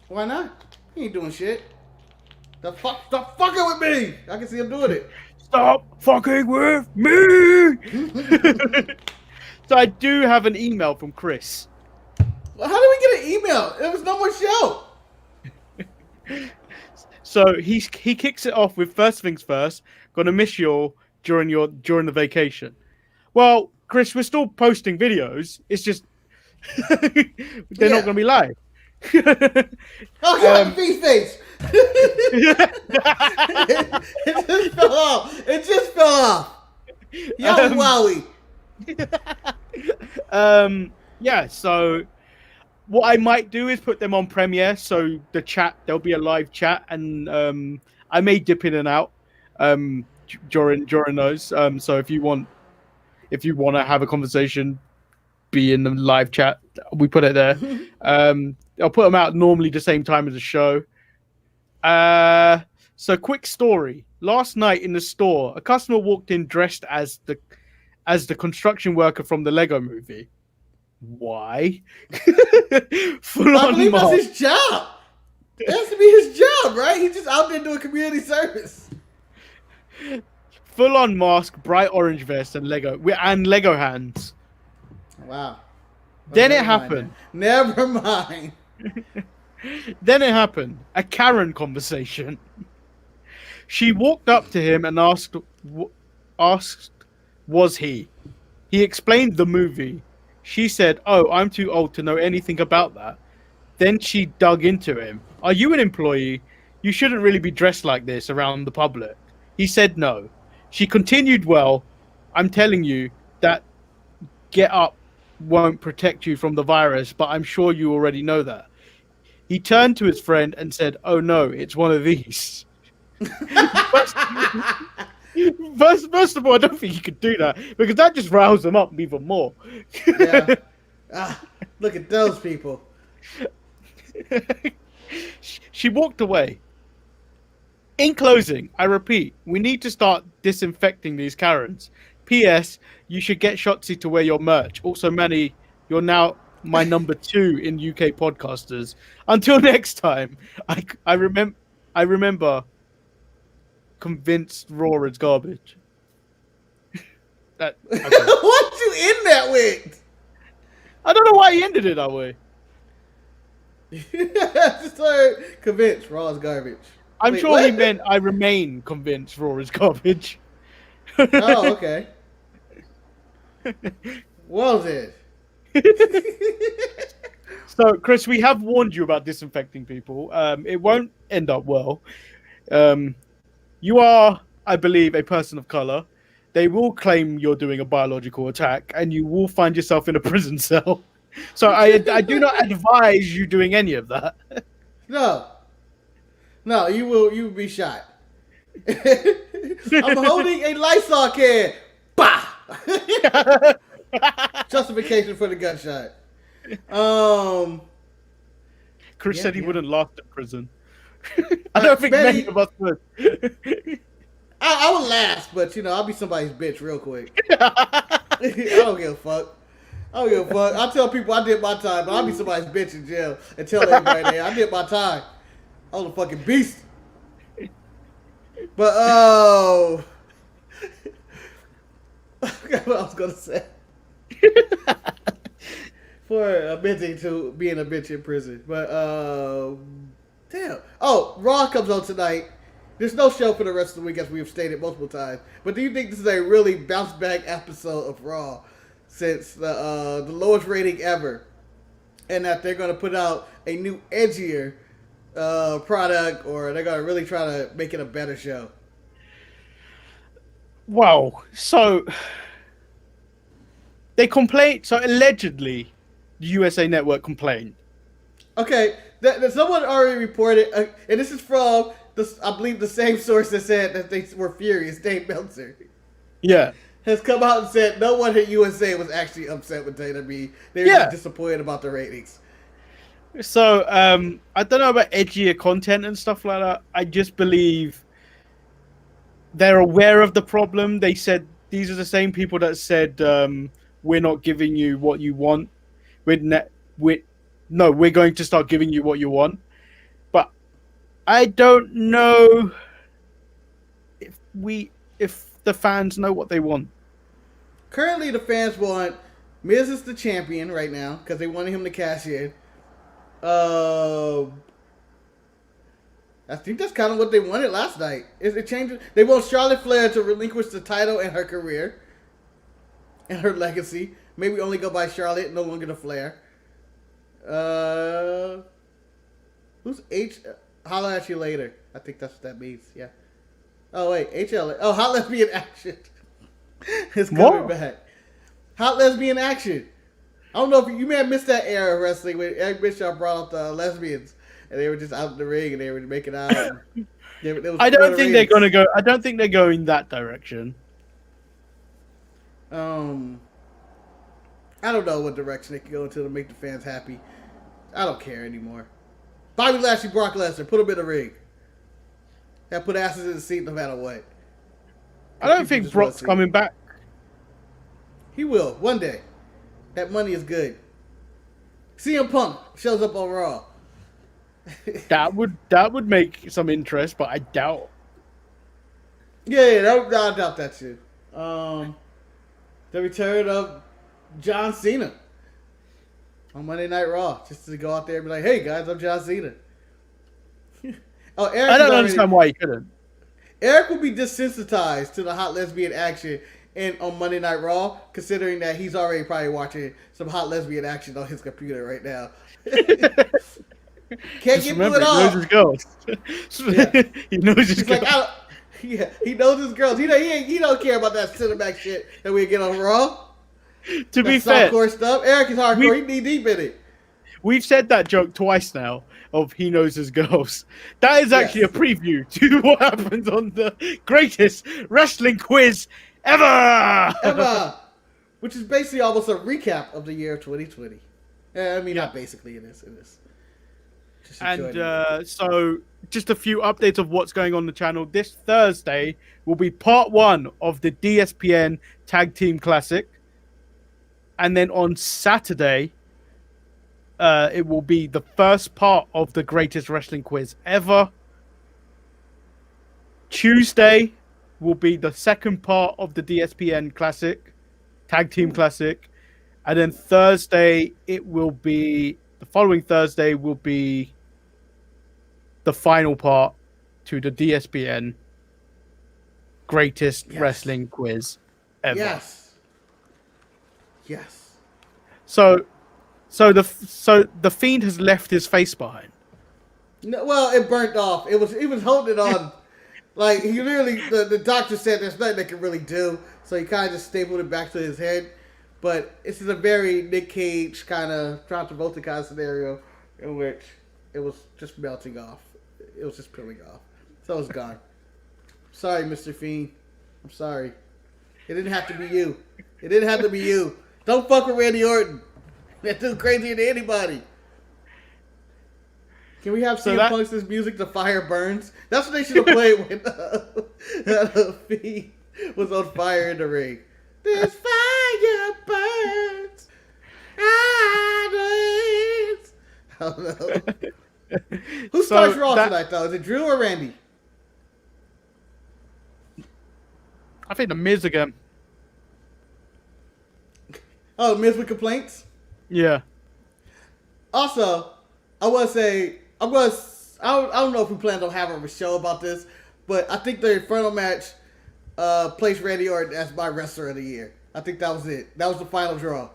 Why not? He ain't doing shit. Stop fucking with me! I can see him doing it. Stop fucking with me! So I do have an email from Chris. Well, how did we get an email? There was no more show. So he kicks it off with first things first. Gonna miss you all during the vacation. Well, Chris, we're still posting videos. It's just they're not going to be live. Oh God, face! It just fell off. Yowie wowie. Yeah. So what I might do is put them on Premiere. So there'll be a live chat, and I may dip in and out during those. So if you want to have a conversation, be in the live chat, we put it there. I'll put them out normally the same time as the show. So quick story. Last night in the store, a customer walked in dressed as the construction worker from the Lego movie. Why? Full I on believe mask. that's his job. It has to be his job, right? He's just out there doing community service. Full on mask, bright orange vest, and Lego hands. Wow. Then it Never mind happened. then. Never mind. Then it happened. A Karen conversation. She walked up to him and asked, was he? He explained the movie. She said, "Oh, I'm too old to know anything about that." Then she dug into him. "Are you an employee? You shouldn't really be dressed like this around the public." He said no. She continued, "Well, I'm telling you that get up won't protect you from the virus, but I'm sure you already know that." He turned to his friend and said, "Oh no, it's one of these." First of all, I don't think you could do that because that just riles them up even more. Yeah. Look at those people. She walked away. In closing, I repeat, we need to start disinfecting these Karens. P.S. You should get Shotzi to wear your merch. Also, Manny, you're now my number 2 in UK podcasters. Until next time, I remember convinced Raw is garbage. Okay. What you in that with? I don't know why he ended it that way. Just started convinced Raw is garbage. I'm Wait, sure what? he meant I remain convinced Raw is garbage. Oh, okay. Well then. So, Chris, we have warned you about disinfecting people. It won't end up well. You are, I believe, a person of color. They will claim you're doing a biological attack, and you will find yourself in a prison cell. So I do not advise you doing any of that. No, you will be shot. I'm holding a Lysol can. Bah! Justification for the gunshot. Chris said he yeah. wouldn't last in prison. I don't think many of us would. I would last, but I'll be somebody's bitch real quick. I don't give a fuck. I tell people I did my time, but I'll be somebody's bitch in jail and tell everybody that I did my time. I was a fucking beast. But I forgot what I was gonna say. For admitting to being a bitch in prison. But damn. Oh, Raw comes on tonight. There's no show for the rest of the week, as we've stated multiple times. But do you think this is a really bounce back episode of Raw since the lowest rating ever, and that they're gonna put out a new edgier product, or they're gonna really try to make it a better show? Wow. So they complained. So allegedly, the USA Network complained. Okay, someone already reported, and this is from I believe the same source that said that they were furious. Dave Meltzer, Yeah. has come out and said no one at USA was actually upset with WWE. They were just disappointed about the ratings. So I don't know about edgier content and stuff like that. I just believe they're aware of the problem. They said these are the same people that said we're not giving you what you want. We're going to start giving you what you want. But I don't know if the fans know what they want. Currently, the fans want Miz is the champion right now because they wanted him to cash in. I think that's kind of what they wanted last night. It changes. They want Charlotte Flair to relinquish the title and her career and her legacy. Maybe only go by Charlotte, no longer the Flair. Who's H? Holla at you later. I think that's what that means. Yeah. Oh wait, HL. Oh, Hot Lesbian Action is coming back. Hot Lesbian Action. I don't know if you may have missed that era of wrestling when Eric Bischoff brought up the lesbians and they were just out in the ring and they were making out. I don't think they're gonna go. I don't think they're going that direction. I don't know what direction they can go into to make the fans happy. I don't care anymore. Bobby Lashley, Brock Lesnar, put them in the ring. Have put asses in the seat no matter what. I don't think Brock's coming back. He will one day. That money is good. CM Punk shows up on Raw. That would make some interest, but I doubt. Yeah, I doubt that too. The return of John Cena on Monday Night Raw, just to go out there and be like, "Hey guys, I'm John Cena." Eric I don't understand why he couldn't. Eric will be desensitized to the hot lesbian action on Monday Night Raw, considering that he's already probably watching some hot lesbian action on his computer right now. Can't Just get remember, through it he all. knows his girls. Yeah. He knows his He's girls. like, he knows his girls. He don't care about that cinematic shit that we get on Raw. To be fair, softcore stuff. Eric is hardcore. He knee deep in it. we've said that joke twice now of he knows his girls. That is actually a preview to what happens on the greatest wrestling quiz ever. Which is basically almost a recap of the year of 2020. I mean, not basically, it is. Just and so, just a few updates of what's going on the channel. This Thursday will be part 1 of the DSPN Tag Team Classic. And then on Saturday, it will be the first part of the greatest wrestling quiz ever. Tuesday will be the second part of the DSPN Classic, Tag Team Classic. And then Thursday, the following Thursday will be the final part to the DSPN greatest wrestling quiz ever. Yes. So the Fiend has left his face behind. No, well, it burnt off. He was holding it on. Like, he really, the doctor said there's nothing they can really do. So he kind of just stapled it back to his head. But it's a very Nick Cage kind of John Travolta kind of scenario in which it was just melting off. It was just peeling off. So it's gone. Sorry, Mr. Fiend. I'm sorry. It didn't have to be you. It didn't have to be you. Don't fuck with Randy Orton. That dude's crazier than anybody. Can we have CM Punk's music, The Fire Burns? That's what they should have played when the Fiend was on fire in the ring. This fire burns. I don't know. Who starts Raw tonight, though? Is it Drew or Randy? I think the Miz again. Oh, Miz with complaints? Yeah. Also, I want to say, I don't know if we plan on having a show about this, but I think the Inferno match placed Randy Orton as my wrestler of the year. I think that was it. That was the final draw.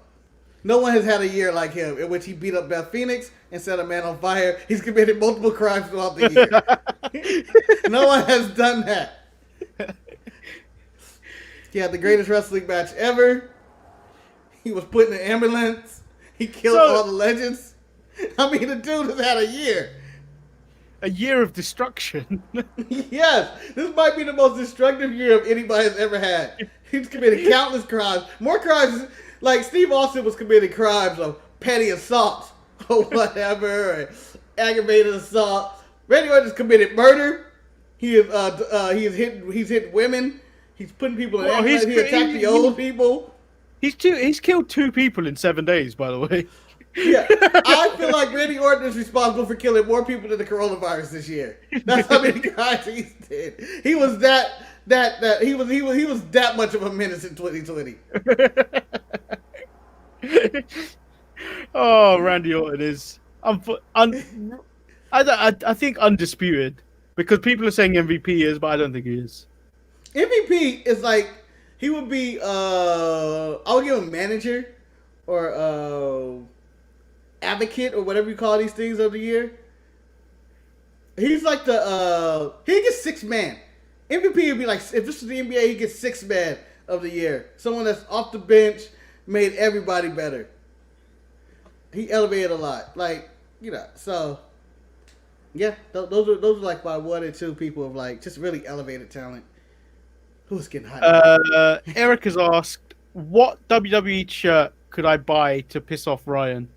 No one has had a year like him in which he beat up Beth Phoenix and set a man on fire. He's committed multiple crimes throughout the year. No one has done that. He had the greatest wrestling match ever. He was put in an ambulance. He killed all the legends. I mean, the dude has had a year. A year of destruction. Yes, this might be the most destructive year of anybody has ever had. He's committed countless crimes. More crimes, like Steve Austin was committing crimes of petty assault or whatever, or aggravated assault. Randy Orton's committed murder. He's hit women. He's putting people in ambulance. He attacked the old people. He's killed 2 people in 7 days, by the way. Yeah, I feel like Randy Orton is responsible for killing more people than the coronavirus this year. That's how many crimes he did. He was he was that much of a menace in 2020. Oh, Randy Orton is I think undisputed, because people are saying MVP is, but I don't think he is. MVP is like, he would be I would give him manager or advocate or whatever you call these things of the year. He's like he gets 6 man. MVP would be like, if this is the NBA, he gets 6 man of the year. Someone that's off the bench, made everybody better. He elevated a lot, like, you know. So yeah, those are like my 1 and 2 people of like just really elevated talent. Who's getting hot? Eric has asked, what WWE shirt could I buy to piss off Ryan?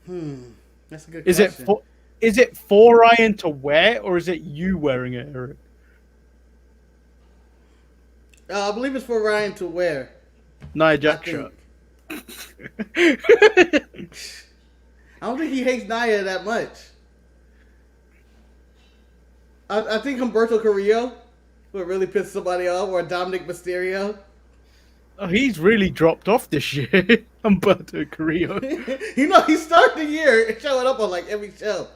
That's a good question. Is it for Ryan to wear, or is it you wearing it, Eric? I believe it's for Ryan to wear. Nia Jax shirt. I don't think he hates Nia that much. I think Humberto Carrillo would really piss somebody off, or Dominic Mysterio. Oh, he's really dropped off this year. Humberto Carrillo. He started the year showing up on like every show.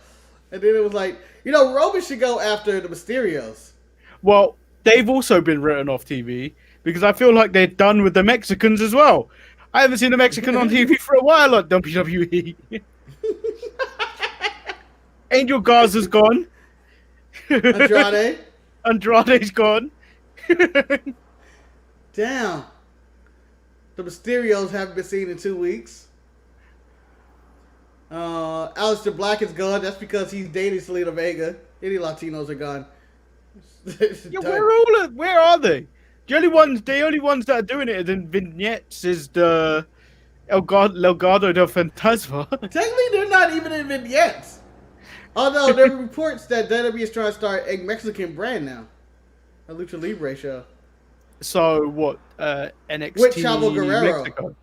And then it was like, Roman should go after the Mysterios. Well, they've also been written off TV because I feel like they're done with the Mexicans as well. I haven't seen a Mexican on TV for a while at WWE. Angel Garza's gone. Andrade's gone. Damn. The Mysterios haven't been seen in 2 weeks. Aleister Black is gone. That's because he's dating Selena Vega. Any Latinos are gone. Yeah, where are they? The only ones that are doing it in vignettes is the Legado del Fantasma. Technically, they're not even in vignettes. Although there are reports that WWE is trying to start a Mexican brand now, a Lucha Libre show. So what? NXT With Chavo Guerrero. Mexico.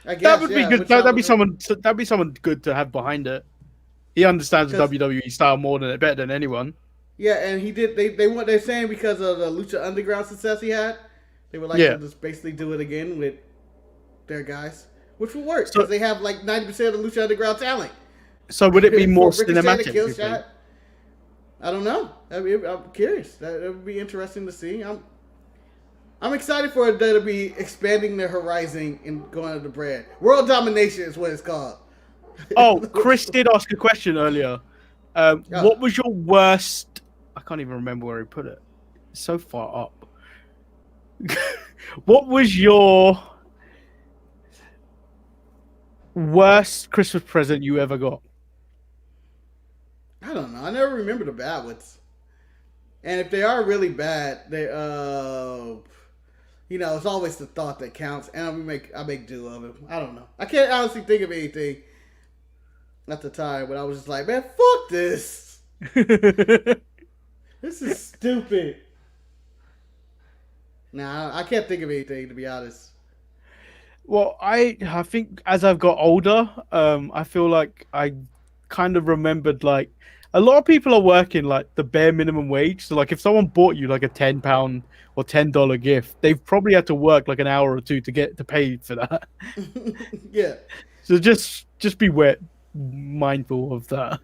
I guess, That would be good. That'd be Chavo someone good to have behind it. He understands the WWE style better than anyone. Yeah, and he did. They're saying because of the Lucha Underground success he had, they would like to just basically do it again with their guys, which will work because they have like 90% of the Lucha Underground talent. So would it be more cinematic? Shot, I don't know. I'm curious. That would be interesting to see. I'm excited for them to be expanding their horizon and going to the brand. World domination is what it's called. Oh, Chris did ask a question earlier. What was your worst? I can't even remember where he put it. It's so far up. What was your worst Christmas present you ever got? I don't know. I never remember the bad ones. And if they are really bad, they it's always the thought that counts, and I make do of it. I don't know. I can't honestly think of anything at the time, but I was just like, man, fuck this. This is stupid. Nah, I can't think of anything, to be honest. Well, I think as I've got older, I feel like I kind of remembered like a lot of people are working like the bare minimum wage. So like if someone bought you like a £10 or $10 gift, they've probably had to work like an hour or two to pay for that. Yeah. So just be mindful of that.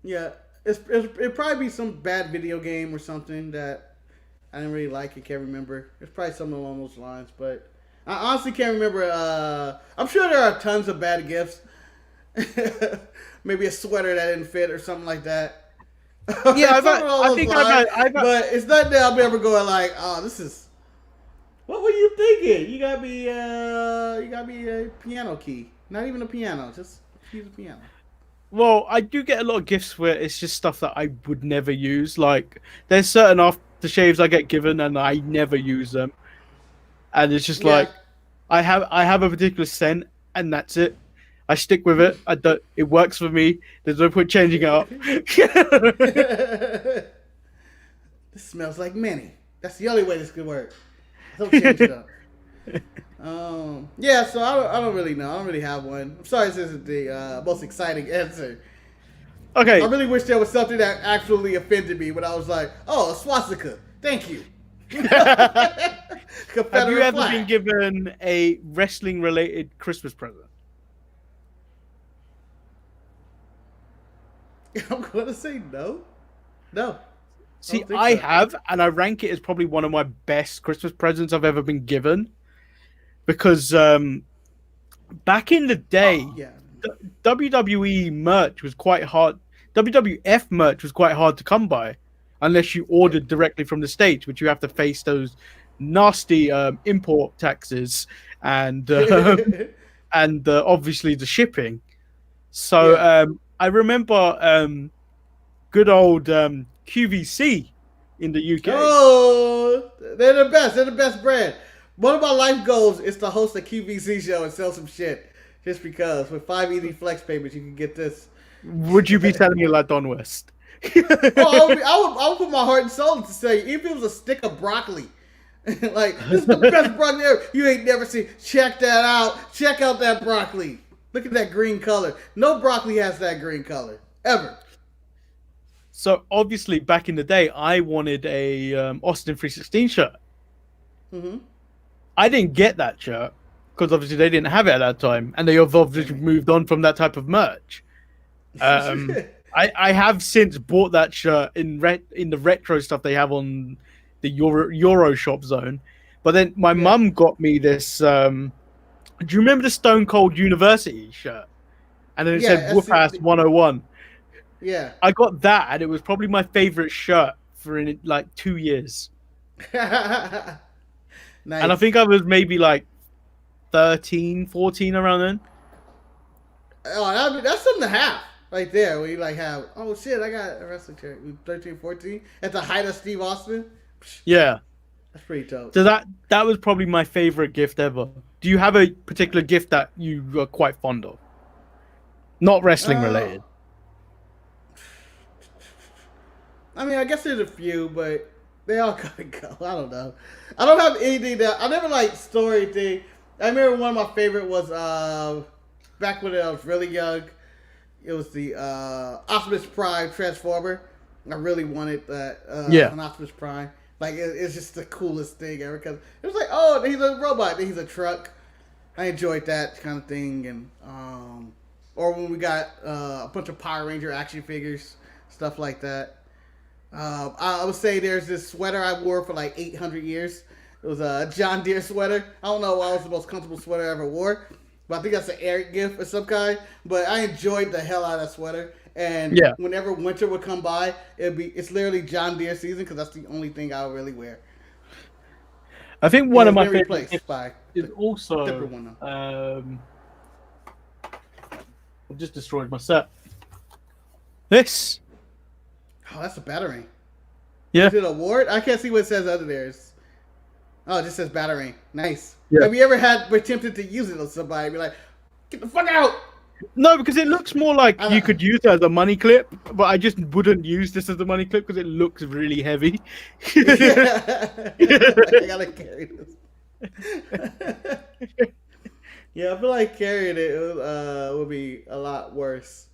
Yeah, it'd probably be some bad video game or something that I didn't really like. I can't remember. It's probably something along those lines, but I honestly can't remember. I'm sure there are tons of bad gifts. Maybe a sweater that didn't fit or something like that. Yeah, I think I've but it's not that I'll be ever going like, oh, this is. What were you thinking? You got me a piano key. Not even a piano, just use a piano. Well, I do get a lot of gifts where it's just stuff that I would never use. Like, there's certain aftershaves I get given and I never use them. And it's just like, I have a particular scent and that's it. I stick with it. It works for me. There's no point changing it up. This smells like Manny. That's the only way this could work. Don't change it up. So I don't really know. I don't really have one. I'm sorry this isn't the most exciting answer. Okay. I really wish there was something that actually offended me when I was like, oh, a swastika. Thank you. Have you ever been given a wrestling-related Christmas present? I'm going to say no. No. See, I have, and I rank it as probably one of my best Christmas presents I've ever been given. Because back in the day, WWE merch was quite hard. WWF merch was quite hard to come by unless you ordered directly from the States, which you have to face those nasty import taxes and obviously the shipping. So I remember good old QVC in the UK. Oh, they're the best. They're the best brand. One of my life goals is to host a QVC show and sell some shit. Just because with 5 ED Flex payments, you can get this. Would you be telling me like Don West? I would put my heart and soul to say, even if it was a stick of broccoli. Like, this is the best broccoli ever. You ain't never seen. Check that out. Check out that broccoli. Look at that green color. No broccoli has that green color. Ever. So, obviously, back in the day, I wanted a Austin 316 shirt. Mm-hmm. I didn't get that shirt because obviously they didn't have it at that time, and they have obviously moved on from that type of merch. I have since bought that shirt in the retro stuff they have on the Euro Shop zone, but then my mum got me this. Do you remember the Stone Cold University shirt? And then it said Whoop Ass 101. Yeah. I got that, and it was probably my favorite shirt for like 2 years. Nice. And I think I was maybe like 13, 14 around then. Oh, that's something to have right there. Where you like have, oh shit, I got a wrestling shirt. 13, 14 at the height of Steve Austin. Yeah. That's pretty dope. So that was probably my favorite gift ever. Do you have a particular gift that you are quite fond of? Not wrestling related. I mean, I guess there's a few, but they all gotta go. I don't know. I don't have anything that I never liked story thing. I remember one of my favorite was back when I was really young. It was the Optimus Prime Transformer. I really wanted that. An Optimus Prime. Like it's just the coolest thing ever because it was like, oh, he's a robot, then he's a truck. I enjoyed that kind of thing, and or when we got a bunch of Power Ranger action figures, stuff like that. I would say there's this sweater I wore for like 800 years. It was a John Deere sweater. I don't know why it was the most comfortable sweater I ever wore, but I think that's an Eric gift of some kind. But I enjoyed the hell out of that sweater. And whenever winter would come by, it's literally John Deere season because that's the only thing I'll really wear. I think one of my favorites is also different one, I just destroyed my set. This. Oh, that's a Batarang. Yeah. Is it a award? I can't see what it says under there. Oh, it just says Batarang. Nice. Yeah. Have you ever attempted to use it on somebody? Be like, get the fuck out! No, because it looks more like you could use it as a money clip, but I just wouldn't use this as a money clip because it looks really heavy. I gotta carry this. Yeah, I feel like carrying it would be a lot worse.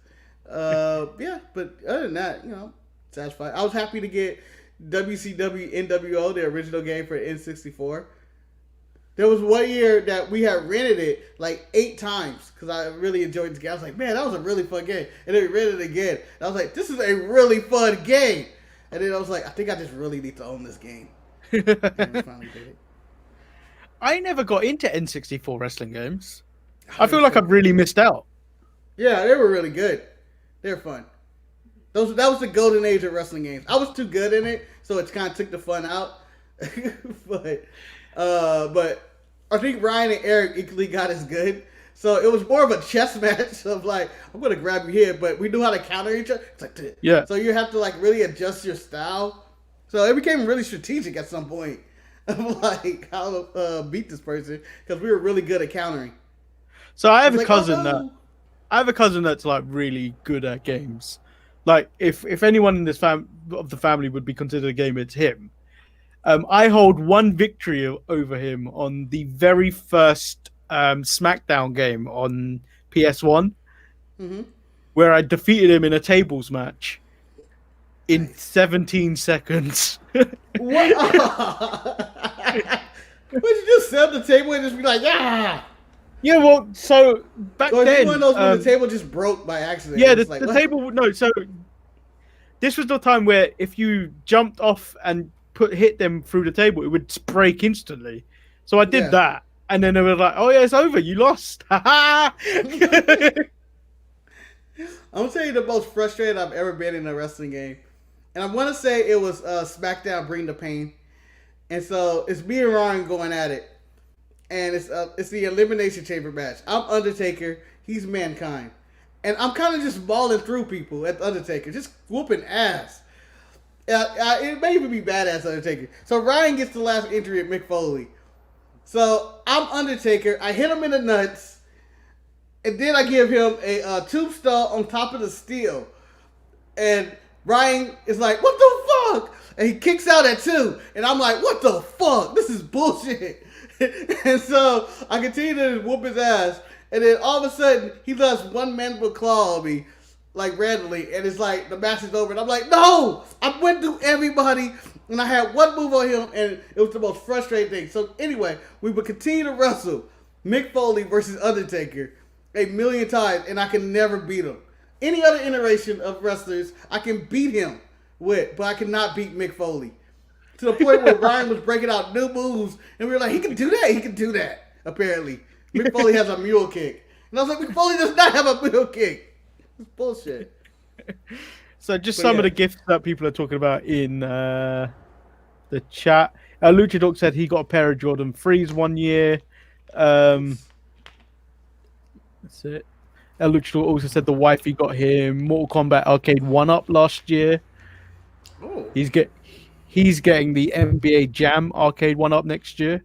Yeah, but other than that, satisfied. I was happy to get WCW NWO, the original game for N64. There was one year that we had rented it like 8 times because I really enjoyed the game. I was like, man, that was a really fun game. And then we rented it again. And I was like, this is a really fun game. And then I was like, I think I just really need to own this game. And we finally did it. I never got into N64 wrestling games. I feel like I've really missed out. Yeah, they were really good. They were fun. That was the golden age of wrestling games. I was too good in it, so it kind of took the fun out. But I think Ryan and Eric equally got as good. So it was more of a chess match of like, I'm going to grab you here, but we knew how to counter each other. It's like, yeah. So you have to like really adjust your style. So it became really strategic at some point of like how to beat this person because we were really good at countering. So I have a cousin that's like really good at games. Like if anyone in this of the family would be considered a gamer, it's him. I hold one victory over him on the very first SmackDown game on PS1, where I defeated him in a tables match in 17 seconds. What? Would you just set up the table and just be like, ah? Yeah, well, so back then, one of those when the table just broke by accident. Yeah, the table. No, so this was the time where if you jumped off and hit them through the table, it would break instantly. So I did that, and then they were like, "Oh yeah, it's over. You lost." I'm gonna tell you the most frustrated I've ever been in a wrestling game, and I want to say it was SmackDown Bring the Pain, and so it's me and Ryan going at it. And it's the Elimination Chamber match. I'm Undertaker. He's Mankind. And I'm kind of just balling through people at the Undertaker. Just whooping ass. It may even be badass Undertaker. So Ryan gets the last injury at Mick Foley. So I'm Undertaker. I hit him in the nuts. And then I give him a tombstone on top of the steel. And Ryan is like, what the fuck? And he kicks out at 2. And I'm like, what the fuck? This is bullshit. And so I continue to whoop his ass, and then all of a sudden he does one mandible claw on me, like randomly, and it's like the match is over, and I'm like, no! I went through everybody, And I had one move on him, and it was the most frustrating thing. So anyway, we would continue to wrestle Mick Foley versus Undertaker a million times, and I can never beat him. Any other iteration of wrestlers, I can beat him with, but I cannot beat Mick Foley. To the point where Bryan was breaking out new moves, and we were like, he can do that, he can do that, apparently. Mick Foley has a mule kick. And I was like, Mick Foley does not have a mule kick. It's bullshit. So just some of the gifts that people are talking about in the chat. Lucha Dog said he got a pair of Jordan 3s one year. That's it. Lucha Dog also said the wife he got him Mortal Kombat Arcade 1-Up last year. Oh. He's getting the NBA Jam Arcade 1-Up next year.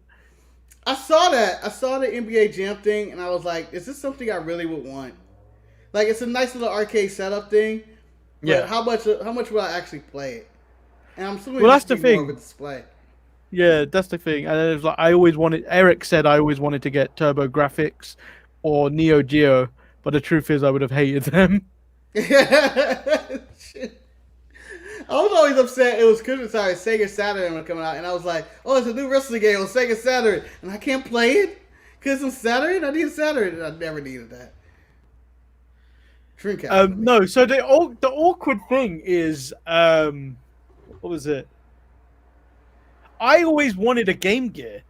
I saw that. I saw the NBA Jam thing, and I was like, is this something I really would want? Like, it's a nice little arcade setup thing. But Yeah. how much will I actually play it? And I'm assuming Well, that's it's the thing. more of a display. Yeah, that's the thing. And it was like Eric said I always wanted to get Turbo Graphics or Neo Geo, but the truth is I would have hated them. Shit. I was always upset. It was Christmas time. Sega Saturn was coming out, and I was like, "Oh, it's a new wrestling game on Sega Saturn, and I can't play it because it's Saturn. I need Saturn, and I never needed that." Shrink out. No, so the awkward thing is, what was it? I always wanted a Game Gear.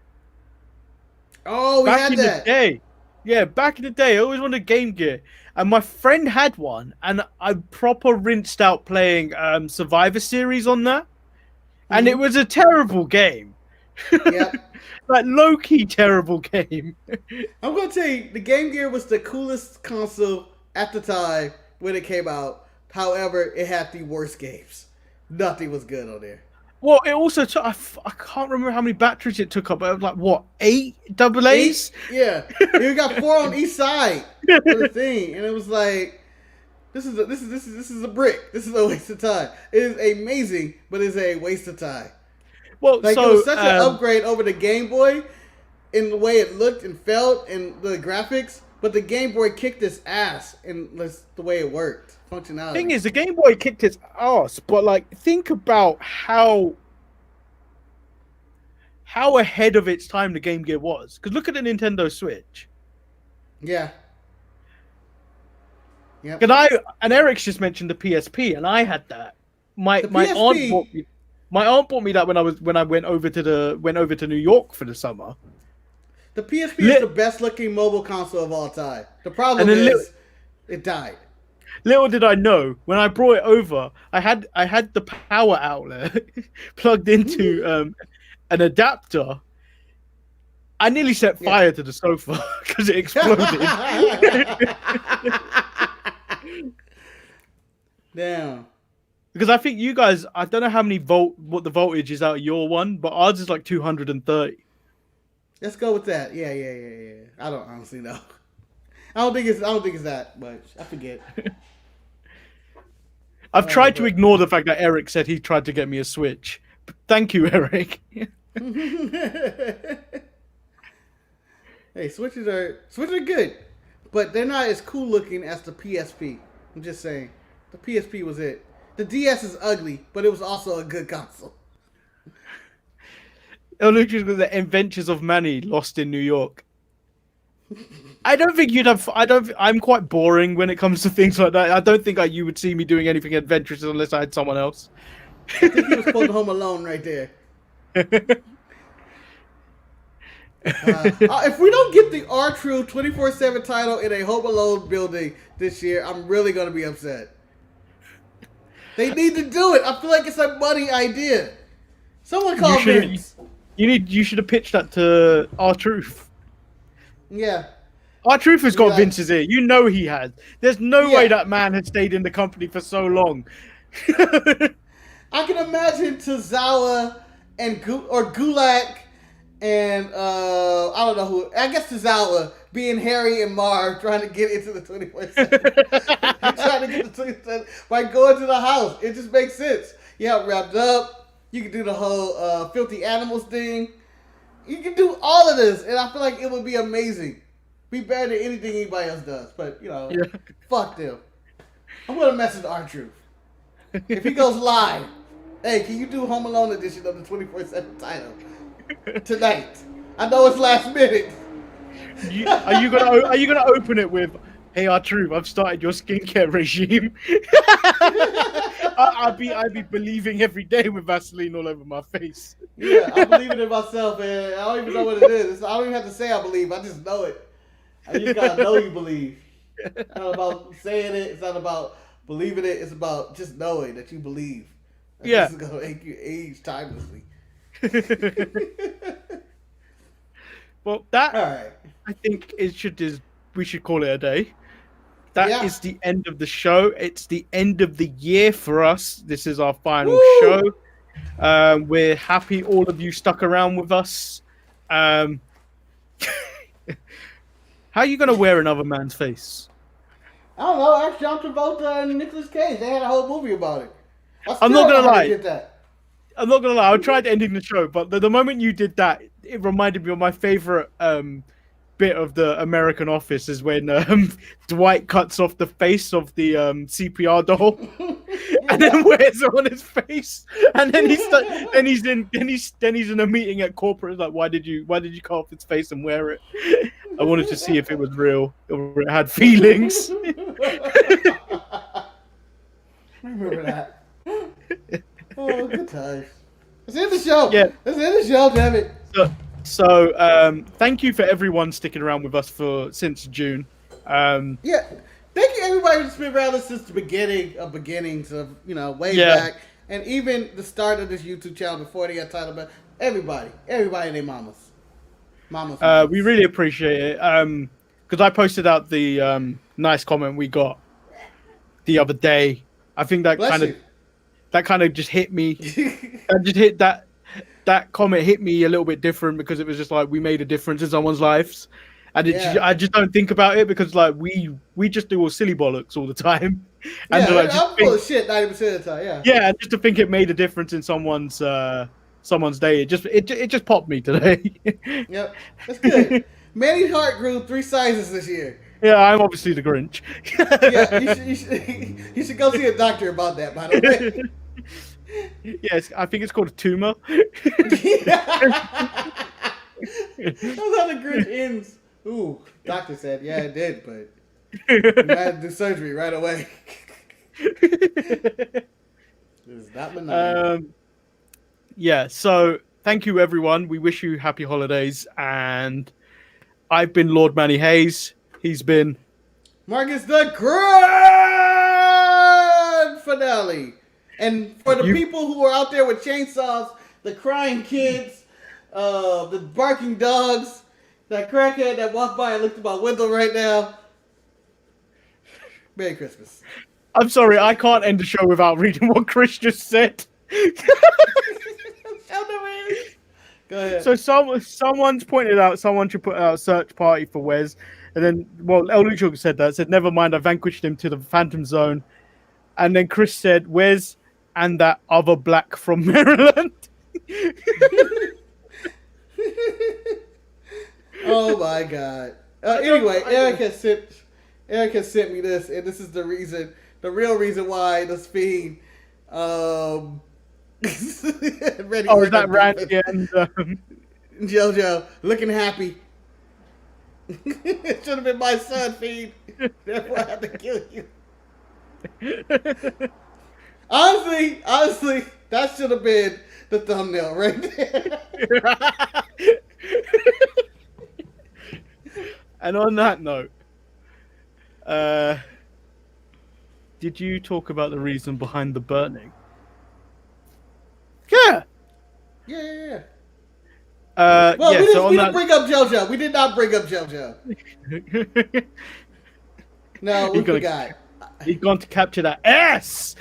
Oh, we had in that. the day. Yeah, back in the day, I always wanted a Game Gear. And my friend had one, and I proper rinsed out playing Survivor Series on that. And it was a terrible game. Yep. Like, low-key terrible game. I'm going to tell you, the Game Gear was the coolest console at the time when it came out. However, it had the worst games. Nothing was good on there. Well, it also took, I can't remember how many batteries it took up, but it was like, what, 8 AA's? Yeah. You got 4 on each side of the thing. And it was like, this is a brick. This is a waste of time. It is amazing, but it's a waste of time. Well, Like, so, it was such an upgrade over the Game Boy in the way it looked and felt and the graphics, but the Game Boy kicked its ass in the way it worked. Functionality. Thing is, the Game Boy kicked its ass, but like, think about how ahead of its time the Game Gear was. Because look at the Nintendo Switch. Yeah. Yep. And Eric's just mentioned the PSP, and I had that. My PSP aunt bought me that when I went over to New York for the summer. The PSP is the best looking mobile console of all time. The problem is it died. Little did I know, when I brought it over, I had the power outlet plugged into an adapter. I nearly set fire to the sofa because it exploded. Damn. Because I think you guys, I don't know how many what the voltage is out of your one, but ours is like 230. Let's go with that. Yeah. I don't honestly know. I don't think it's that much. I forget. I've tried to ignore the fact that Eric said he tried to get me a Switch. Thank you, Eric. Hey, Switches are good, but they're not as cool looking as the PSP. I'm just saying. The PSP was it. The DS is ugly, but it was also a good console. The Adventures of Manny lost in New York. I don't think you'd have. I'm quite boring when it comes to things like that. I don't think you would see me doing anything adventurous unless I had someone else. I think he was quoting Home Alone right there. If we don't get the R-Truth 24/7 title in a Home Alone building this year, I'm really going to be upset. They need to do it. I feel like it's a money idea. Someone call Vince. You should have pitched that to R-Truth. Yeah. R-Truth has got Vince's ear. You know he has. There's no way that man has stayed in the company for so long. I can imagine Tozawa and Gulak and I don't know who. I guess Tozawa being Harry and Marv trying to get into the 24/7. Trying to get the 24/7 by going to the house. It just makes sense. You have it wrapped up. You can do the whole filthy animals thing. You can do all of this, and I feel like it would be amazing. Be better than anything anybody else does. But, fuck them. I'm going to message R-Truth. If he goes live, Hey, can you do Home Alone edition of the 24/7 title tonight? I know it's last minute. Are you gonna open it with, "Hey, R-Truth, I've started your skincare regime." I'd be believing every day with Vaseline all over my face. Yeah, I believe it in myself, man. I don't even know what it is. I don't even have to say I believe. I just know it. I just gotta know you believe. It's not about saying it. It's not about believing it. It's about just knowing that you believe. Yeah. This is gonna make you age timelessly. Well, that All right. I think we should call it a day. That is the end of the show. It's the end of the year for us. This is our final show. We're happy all of you stuck around with us. How are you going to wear another man's face? I don't know. Ask John Travolta and Nicolas Cage. They had a whole movie about it. I'm not going to lie. Get that. I'm not going to lie. I tried ending the show, but the moment you did that, it reminded me of my favorite bit of the American Office is when Dwight cuts off the face of the CPR doll and then wears it on his face, and then he's in a meeting at corporate. It's like, why did you cut off its face and wear it? I wanted to see if it was real or it had feelings. Remember that? Oh, good times. Let's end the show. Yeah. Let's end the show, damn it. So thank you for everyone sticking around with us since June. Thank you everybody who's been around us since the beginnings of way back, and even the start of this YouTube channel before they got titled. But everybody and their mamas. We really appreciate it because I posted out the nice comment we got the other day. I think that kind of just hit me. That comment hit me a little bit different because it was just like we made a difference in someone's lives, and I just don't think about it because like we just do all silly bollocks all the time. And I'm full of shit 90% of the time. Yeah, and just to think it made a difference in someone's day, it just popped me today. Yep, that's good. Manny's heart grew 3 sizes this year. Yeah, I'm obviously the Grinch. Yeah, you should go see a doctor about that, by the way. Yes, I think it's called a tumor. That's how the Grinch ends. Ooh, doctor said, yeah, it did, but you had to do surgery right away. It is not benign. So thank you, everyone. We wish you happy holidays, and I've been Lord Manny Hayes. He's been Marcus the Grand Finale. And for the people who are out there with chainsaws, the crying kids, the barking dogs, that crackhead that walked by and looked at my window right now, Merry Christmas. I'm sorry, I can't end the show without reading what Chris just said. Go ahead. So someone's pointed out someone should put out a search party for Wes, and then El Lucho said that. Said never mind, I vanquished him to the Phantom Zone, and then Chris said Wes and that other black from Maryland. Oh my God. Anyway, Erica sent me this, and this is the real reason why this fiend. Is that Randy and JoJo looking happy? It should have been my son, Fiend. Therefore, I had to kill you. Honestly, that should have been the thumbnail right there. And on that note, did you talk about the reason behind the burning? Yeah. Yeah. We didn't bring up JoJo. We did not bring up JoJo. No, we forgot. He's going to capture that ass.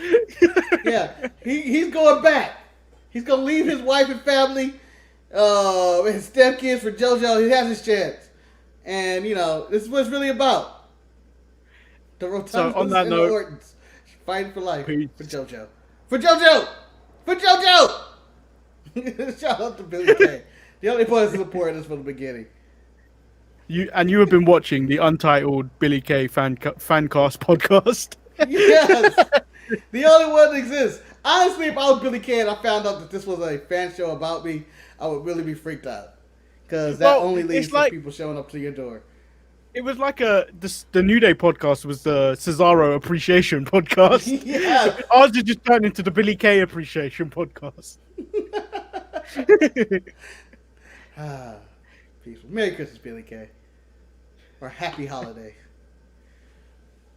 Yeah, he's going back. He's going to leave his wife and family, his stepkids for JoJo. He has his chance. And, this is what it's really about. The Rotundas and the Ortons fighting for life for JoJo. For JoJo! For JoJo! Shout out to Billy Kay. The only point of support is from the beginning. You have been watching the Untitled Billy Kay Fancast podcast. Yes! The only one that exists. Honestly, if I was Billy Kay and I found out that this was a fan show about me, I would really be freaked out. Because that only leads to people showing up to your door. It was like the New Day podcast was the Cesaro appreciation podcast. Yeah. Ours just turned into the Billy Kay appreciation podcast. Peaceful. Merry Christmas, Billy Kay. Or happy holiday.